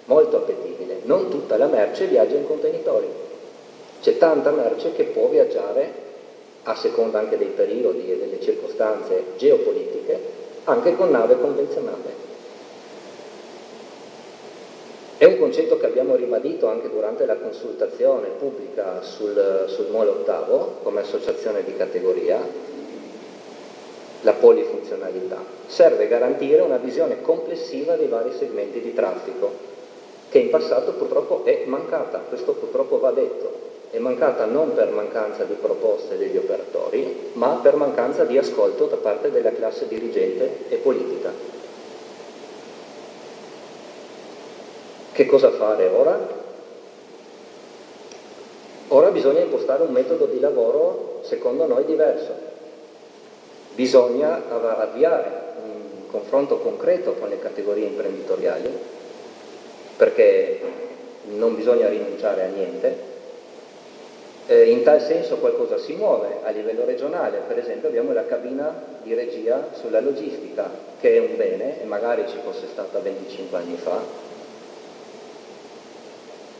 molto appetibile. Non tutta la merce viaggia in contenitori. C'è tanta merce che può viaggiare, a seconda anche dei periodi e delle circostanze geopolitiche, anche con nave convenzionale. È un concetto che abbiamo ribadito anche durante la consultazione pubblica sul Molo Ottavo, come associazione di categoria, la polifunzionalità. Serve garantire una visione complessiva dei vari segmenti di traffico, che in passato purtroppo è mancata, questo purtroppo va detto. È mancata non per mancanza di proposte degli operatori, ma per mancanza di ascolto da parte della classe dirigente e politica. Che cosa fare ora? Ora bisogna impostare un metodo di lavoro, secondo noi, diverso. Bisogna avviare un confronto concreto con le categorie imprenditoriali, perché non bisogna rinunciare a niente. In tal senso qualcosa si muove a livello regionale, per esempio abbiamo la cabina di regia sulla logistica, che è un bene e magari ci fosse stata 25 anni fa,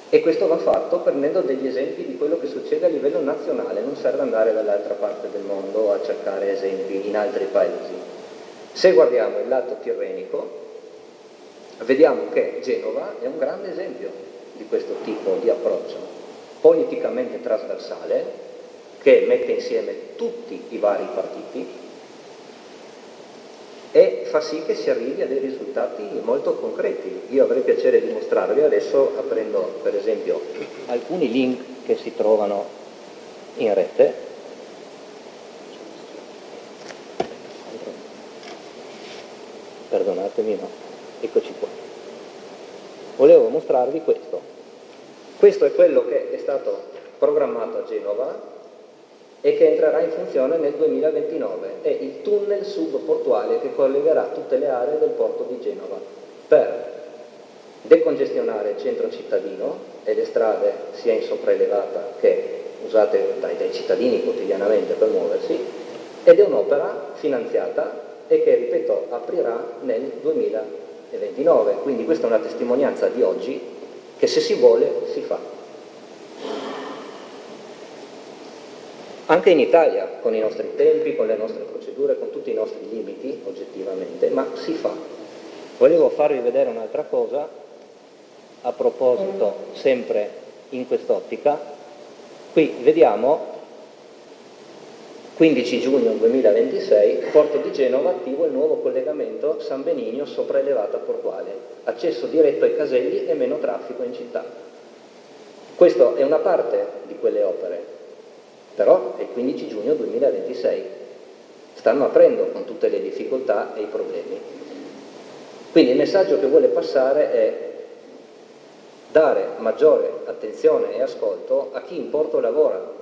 e questo va fatto prendendo degli esempi di quello che succede a livello nazionale, non serve andare dall'altra parte del mondo a cercare esempi in altri paesi. Se guardiamo il lato tirrenico, vediamo che Genova è un grande esempio di questo tipo di approccio politicamente trasversale, che mette insieme tutti i vari partiti e fa sì che si arrivi a dei risultati molto concreti. Io avrei piacere di mostrarvi adesso, aprendo per esempio alcuni link che si trovano in rete. Perdonatemi, no. Eccoci qua. Volevo mostrarvi questo. Questo è quello che è stato programmato a Genova e che entrerà in funzione nel 2029. È il tunnel subportuale che collegherà tutte le aree del porto di Genova per decongestionare il centro cittadino e le strade sia in sopraelevata che usate dai cittadini quotidianamente per muoversi, ed è un'opera finanziata e che, ripeto, aprirà nel 2029. Quindi questa è una testimonianza di oggi che, se si vuole, si fa. Anche in Italia, con i nostri tempi, con le nostre procedure, con tutti i nostri limiti, oggettivamente, ma si fa. Volevo farvi vedere un'altra cosa, a proposito, sempre in quest'ottica. Qui vediamo, 15 giugno 2026, Porto di Genova, attivo il nuovo collegamento San Benigno sopraelevata portuale, accesso diretto ai caselli e meno traffico in città. Questa è una parte di quelle opere, però è il 15 giugno 2026, stanno aprendo con tutte le difficoltà e i problemi. Quindi il messaggio che vuole passare è dare maggiore attenzione e ascolto a chi in porto lavora,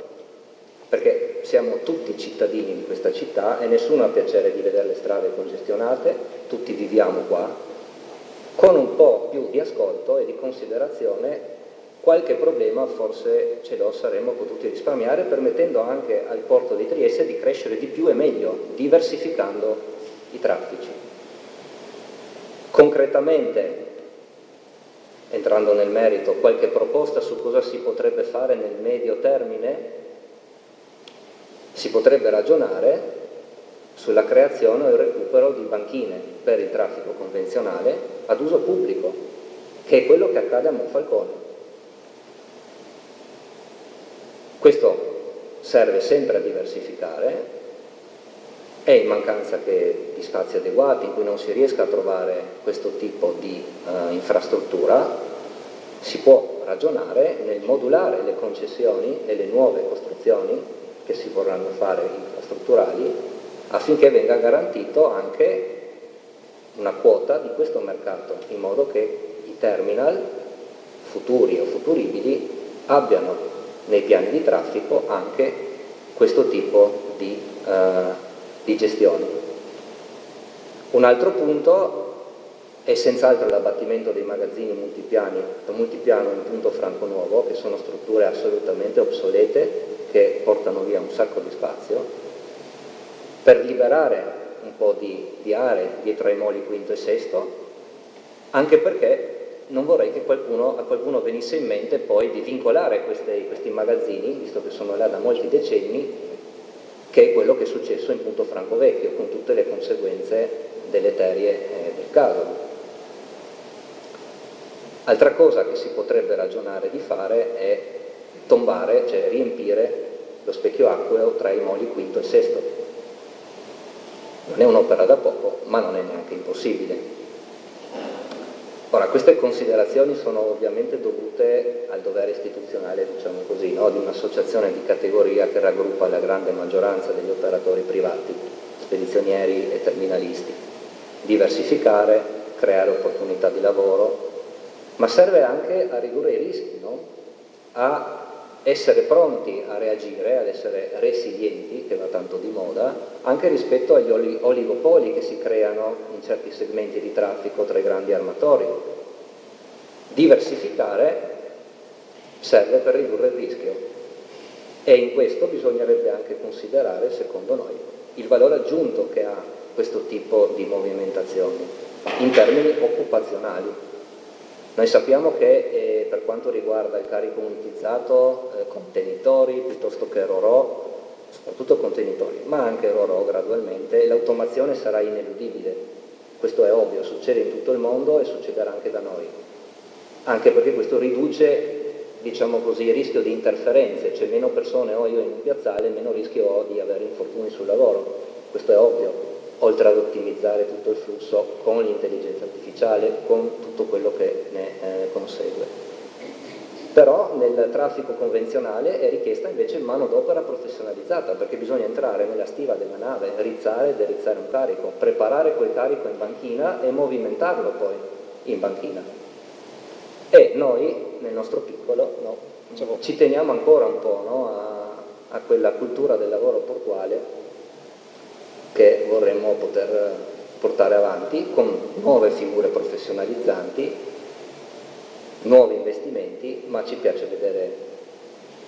perché siamo tutti cittadini di questa città e nessuno ha piacere di vedere le strade congestionate, tutti viviamo qua. Con un po' più di ascolto e di considerazione qualche problema forse ce lo saremmo potuti risparmiare, permettendo anche al porto di Trieste di crescere di più e meglio, diversificando i traffici. Concretamente, entrando nel merito, qualche proposta su cosa si potrebbe fare nel medio termine? Si potrebbe ragionare sulla creazione o il recupero di banchine per il traffico convenzionale ad uso pubblico, che è quello che accade a Monfalcone. Questo serve sempre a diversificare, è in mancanza di spazi adeguati in cui non si riesca a trovare questo tipo di infrastruttura. Si può ragionare nel modulare le concessioni e le nuove costruzioni che si vorranno fare infrastrutturali affinché venga garantito anche una quota di questo mercato, in modo che i terminal futuri o futuribili abbiano nei piani di traffico anche questo tipo di gestione. Un altro punto è senz'altro l'abbattimento dei magazzini multipiano in punto Franco Nuovo, che sono strutture assolutamente obsolete che portano via un sacco di spazio, per liberare un po' di aree dietro ai moli quinto e sesto, anche perché non vorrei che a qualcuno venisse in mente poi di vincolare questi magazzini, visto che sono là da molti decenni, che è quello che è successo in punto Franco Vecchio, con tutte le conseguenze deleterie del caso. Altra cosa che si potrebbe ragionare di fare è tombare, cioè riempire lo specchio acqueo tra i moli quinto e sesto. Non è un'opera da poco, ma non è neanche impossibile. Ora, queste considerazioni sono ovviamente dovute al dovere istituzionale, diciamo così, no? Di un'associazione di categoria che raggruppa la grande maggioranza degli operatori privati, spedizionieri e terminalisti. Diversificare, creare opportunità di lavoro, ma serve anche a ridurre i rischi, no? A essere pronti a reagire, ad essere resilienti, che va tanto di moda, anche rispetto agli oligopoli che si creano in certi segmenti di traffico tra i grandi armatori. Diversificare serve per ridurre il rischio e in questo bisognerebbe anche considerare, secondo noi, il valore aggiunto che ha questo tipo di movimentazioni in termini occupazionali. Noi sappiamo che per quanto riguarda il carico unitizzato, contenitori piuttosto che RoRo, soprattutto contenitori, ma anche RoRo gradualmente, l'automazione sarà ineludibile. Questo è ovvio, succede in tutto il mondo e succederà anche da noi. Anche perché questo riduce, diciamo così, il rischio di interferenze, cioè meno persone ho io in un piazzale, meno rischio ho di avere infortuni sul lavoro. Questo è ovvio. Oltre ad ottimizzare tutto il flusso con l'intelligenza artificiale, con tutto quello che ne consegue. Però nel traffico convenzionale è richiesta invece manodopera professionalizzata, perché bisogna entrare nella stiva della nave, rizzare e derizzare un carico, preparare quel carico in banchina e movimentarlo poi in banchina. E noi, nel nostro piccolo, no, ci teniamo ancora un po', no, a quella cultura del lavoro portuale che vorremmo poter portare avanti con nuove figure professionalizzanti, nuovi investimenti, ma ci piace vedere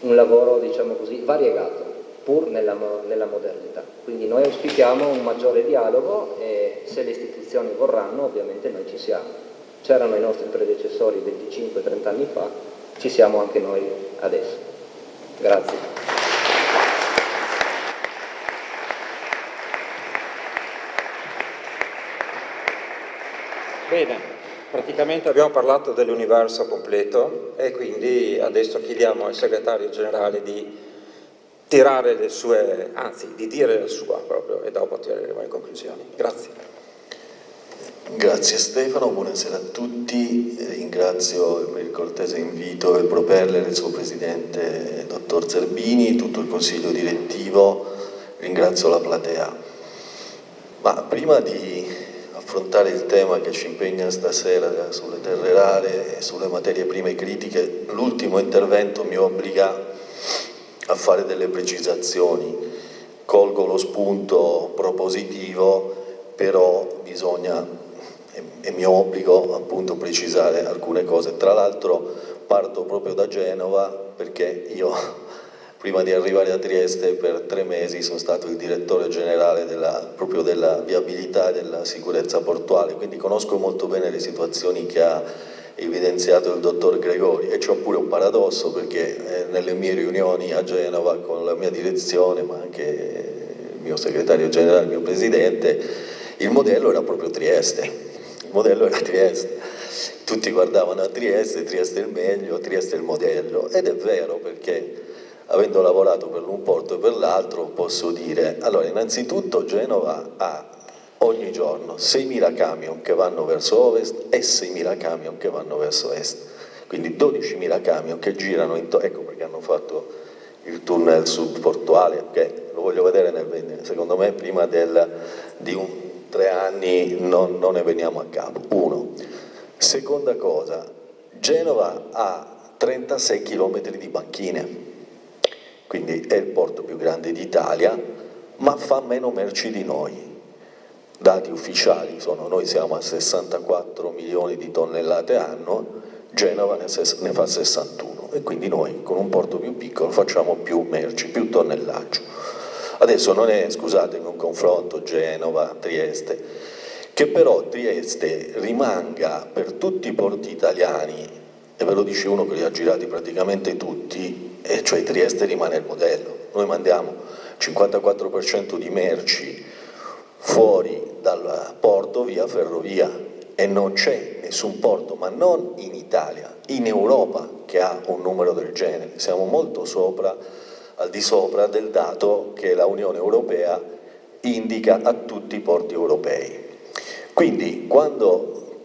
un lavoro, diciamo così, variegato, pur nella modernità. Quindi noi auspichiamo un maggiore dialogo e se le istituzioni vorranno, ovviamente noi ci siamo. C'erano i nostri predecessori 25-30 anni fa, ci siamo anche noi adesso. Grazie. Bene. Praticamente abbiamo parlato dell'universo completo e quindi adesso chiediamo al segretario generale di tirare le sue, anzi di dire la sua proprio, e dopo tireremo le conclusioni. Grazie. Grazie Stefano, buonasera a tutti, ringrazio per il cortese invito il Propeller, il suo presidente dottor Zerbini, tutto il consiglio direttivo, ringrazio la platea. Ma prima di affrontare il tema che ci impegna stasera sulle terre rare e sulle materie prime critiche, l'ultimo intervento mi obbliga a fare delle precisazioni. Colgo lo spunto propositivo, però bisogna, è mio obbligo appunto precisare alcune cose. Tra l'altro parto proprio da Genova perché io prima di arrivare a Trieste per 3 mesi sono stato il direttore generale proprio della viabilità e della sicurezza portuale, quindi conosco molto bene le situazioni che ha evidenziato il dottor Gregori, e c'è pure un paradosso perché nelle mie riunioni a Genova con la mia direzione, ma anche il mio segretario generale, il mio presidente, il modello era proprio Trieste, il modello era Trieste. Tutti guardavano a Trieste, Trieste è il meglio, Trieste è il modello, ed è vero perché avendo lavorato per l'un porto e per l'altro posso dire, allora innanzitutto Genova ha ogni giorno 6.000 camion che vanno verso ovest e 6.000 camion che vanno verso est, quindi 12.000 camion che girano, ecco perché hanno fatto il tunnel subportuale, che lo voglio vedere secondo me prima di 3 anni non ne veniamo a capo. Uno. Seconda cosa, Genova ha 36 km di banchine, quindi è il porto più grande d'Italia, ma fa meno merci di noi. Dati ufficiali sono, noi siamo a 64 milioni di tonnellate anno, Genova ne fa 61, e quindi noi con un porto più piccolo facciamo più merci, più tonnellaggio. Adesso non è, scusatemi, un confronto Genova-Trieste, che però Trieste rimanga per tutti i porti italiani, e ve lo dice uno che li ha girati praticamente tutti, e cioè Trieste rimane il modello. Noi mandiamo 54% di merci fuori dal porto via ferrovia e non c'è nessun porto, ma non in Italia, in Europa, che ha un numero del genere. Siamo molto sopra, al di sopra del dato che la Unione Europea indica a tutti i porti europei. Quindi quando,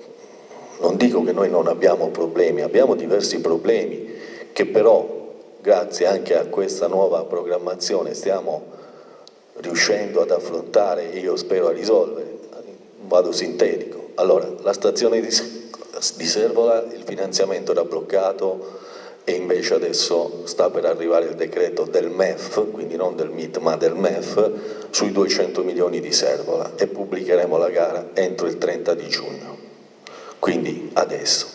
non dico che noi non abbiamo problemi, abbiamo diversi problemi che però grazie anche a questa nuova programmazione stiamo riuscendo ad affrontare, io spero a risolvere, vado sintetico. Allora, la stazione di Servola, il finanziamento era bloccato e invece adesso sta per arrivare il decreto del MEF, quindi non del MIT ma del MEF, sui 200 milioni di Servola, e pubblicheremo la gara entro il 30 di giugno, quindi adesso.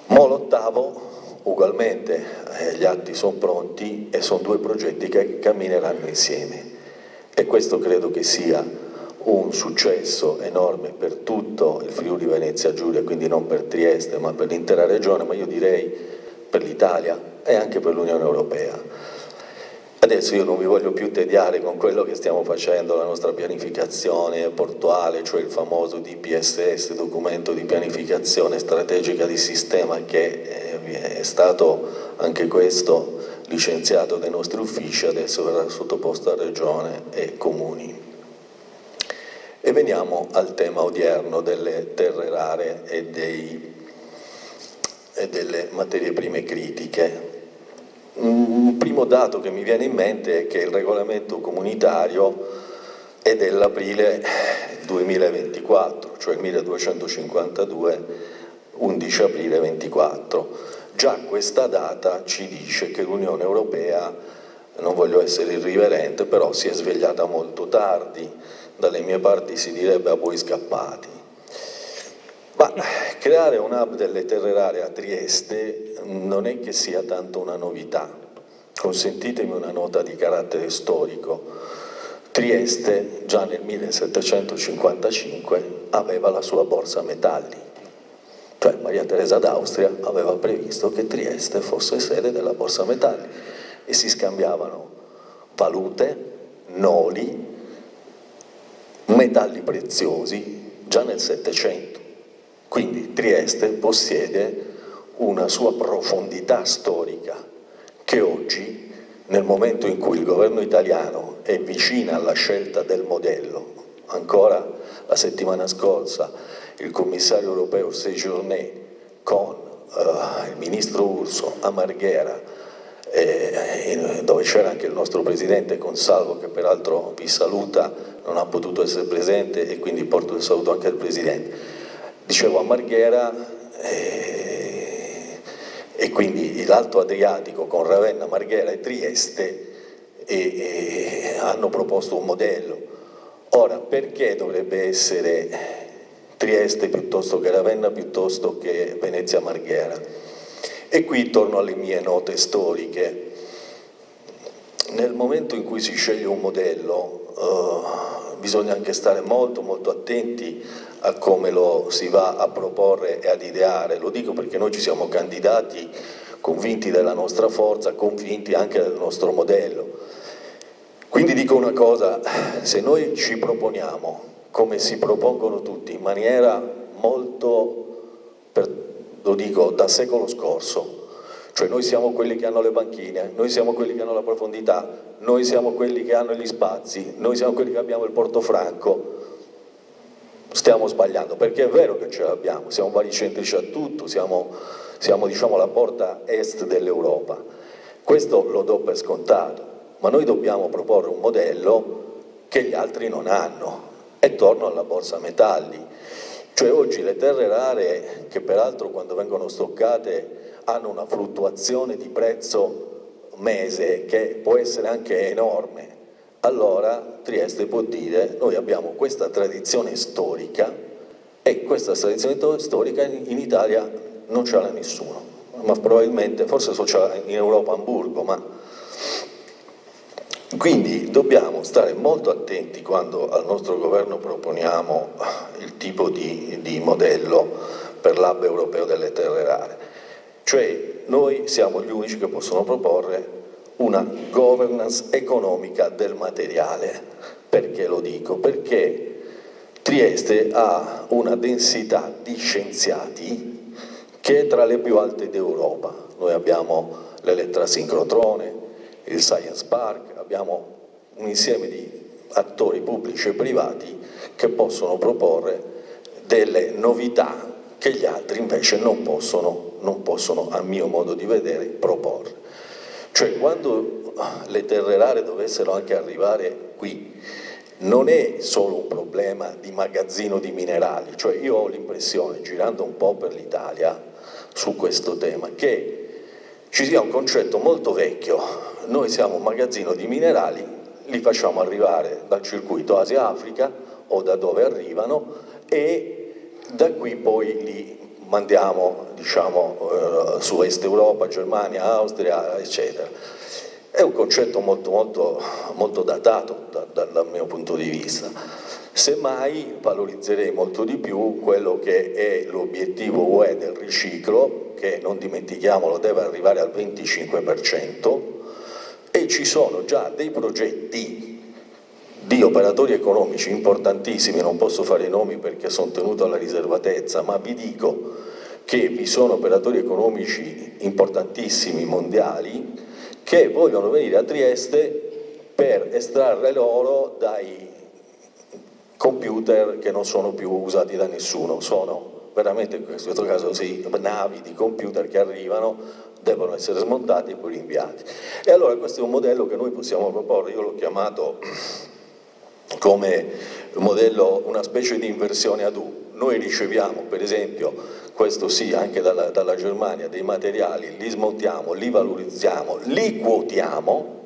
Molo-Ottavo, ugualmente gli atti sono pronti e sono 2 progetti che cammineranno insieme, e questo credo che sia un successo enorme per tutto il Friuli Venezia Giulia, quindi non per Trieste ma per l'intera regione, ma io direi per l'Italia e anche per l'Unione Europea. Adesso io non vi voglio più tediare con quello che stiamo facendo, la nostra pianificazione portuale, cioè il famoso DPSS, documento di pianificazione strategica di sistema, che è stato anche questo licenziato dai nostri uffici, adesso verrà sottoposto a Regione e Comuni. E veniamo al tema odierno delle terre rare e e delle materie prime critiche. Un primo dato che mi viene in mente è che il regolamento comunitario è dell'aprile 2024, cioè il 1252, 11 aprile 24. Già questa data ci dice che l'Unione Europea, non voglio essere irriverente, però si è svegliata molto tardi, dalle mie parti si direbbe a buoi scappati. Ma creare un hub delle terre rare a Trieste non è che sia tanto una novità. Consentitemi una nota di carattere storico. Trieste già nel 1755 aveva la sua borsa metalli. Cioè Maria Teresa d'Austria aveva previsto che Trieste fosse sede della borsa metalli e si scambiavano valute, noli, metalli preziosi già nel Settecento. Quindi Trieste possiede una sua profondità storica che oggi, nel momento in cui il governo italiano è vicino alla scelta del modello, ancora la settimana scorsa il commissario europeo Séjourné con il ministro Urso a Marghera, dove c'era anche il nostro presidente Consalvo, che peraltro vi saluta, non ha potuto essere presente e quindi porto il saluto anche al presidente. Dicevo a Marghera e quindi l'Alto Adriatico con Ravenna, Marghera e Trieste hanno proposto un modello. Ora, perché dovrebbe essere Trieste piuttosto che Ravenna, piuttosto che Venezia Marghera? E qui torno alle mie note storiche. Nel momento in cui si sceglie un modello bisogna anche stare molto molto attenti a come lo si va a proporre e ad ideare. Lo dico perché noi ci siamo candidati convinti della nostra forza, convinti anche del nostro modello. Quindi dico una cosa, se noi ci proponiamo, come si propongono tutti, in maniera molto, lo dico, da secolo scorso, cioè noi siamo quelli che hanno le banchine, noi siamo quelli che hanno la profondità, noi siamo quelli che hanno gli spazi, noi siamo quelli che abbiamo il Portofranco, stiamo sbagliando, perché è vero che ce l'abbiamo, siamo baricentrici a tutto, siamo diciamo la porta est dell'Europa, questo lo do per scontato, ma noi dobbiamo proporre un modello che gli altri non hanno, e torno alla borsa metalli, cioè oggi le terre rare, che peraltro quando vengono stoccate hanno una fluttuazione di prezzo mese che può essere anche enorme, allora Trieste può dire noi abbiamo questa tradizione storica e questa tradizione storica in Italia non ce l'ha nessuno, ma probabilmente, forse ce l'ha in Europa Hamburgo, ma quindi dobbiamo stare molto attenti quando al nostro governo proponiamo il tipo di modello per l'hub europeo delle terre rare. Cioè noi siamo gli unici che possono proporre una governance economica del materiale. Perché lo dico? Perché Trieste ha una densità di scienziati che è tra le più alte d'Europa. Noi abbiamo l'elettrasincrotrone, il Science Park, abbiamo un insieme di attori pubblici e privati che possono proporre delle novità che gli altri invece non possono, a mio modo di vedere, proporre. Cioè quando le terre rare dovessero anche arrivare qui, non è solo un problema di magazzino di minerali, cioè io ho l'impressione, girando un po' per l'Italia su questo tema, che ci sia un concetto molto vecchio, noi siamo un magazzino di minerali, li facciamo arrivare dal circuito Asia-Africa o da dove arrivano e da qui poi li mandiamo, diciamo, su Est Europa, Germania, Austria, eccetera. È un concetto molto datato dal mio punto di vista. Semmai valorizzerei molto di più quello che è l'obiettivo UE del riciclo, che non dimentichiamolo deve arrivare al 25%, e ci sono già dei progetti di operatori economici importantissimi, non posso fare i nomi perché sono tenuto alla riservatezza, ma vi dico che vi sono operatori economici importantissimi mondiali che vogliono venire a Trieste per estrarre l'oro dai computer che non sono più usati da nessuno, sono veramente in questo caso sì, navi di computer che arrivano, devono essere smontati e poi rinviati. E allora questo è un modello che noi possiamo proporre, io l'ho chiamato come modello una specie di inversione ad U. Noi riceviamo per esempio, questo sì anche dalla Germania, dei materiali, li smontiamo, li valorizziamo, li quotiamo,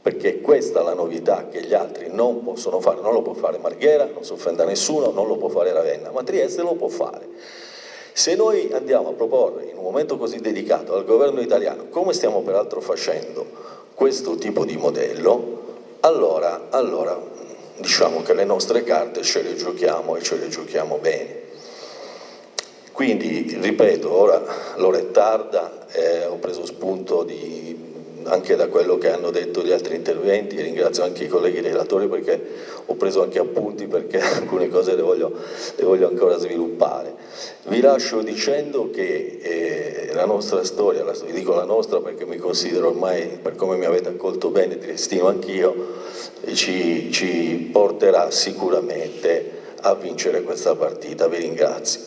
perché questa è la novità che gli altri non possono fare, non lo può fare Marghera, non si offenda nessuno, non lo può fare Ravenna, ma Trieste lo può fare. Se noi andiamo a proporre in un momento così dedicato al governo italiano, come stiamo peraltro facendo, questo tipo di modello, allora diciamo che le nostre carte ce le giochiamo e ce le giochiamo bene. Quindi, ripeto, ora l'ora è tarda, ho preso spunto anche da quello che hanno detto gli altri interventi, ringrazio anche i colleghi relatori perché ho preso anche appunti perché alcune cose le voglio ancora sviluppare. Vi lascio dicendo che la nostra storia, dico la nostra perché mi considero ormai, per come mi avete accolto bene, triestino anch'io, ci porterà sicuramente a vincere questa partita. Vi ringrazio.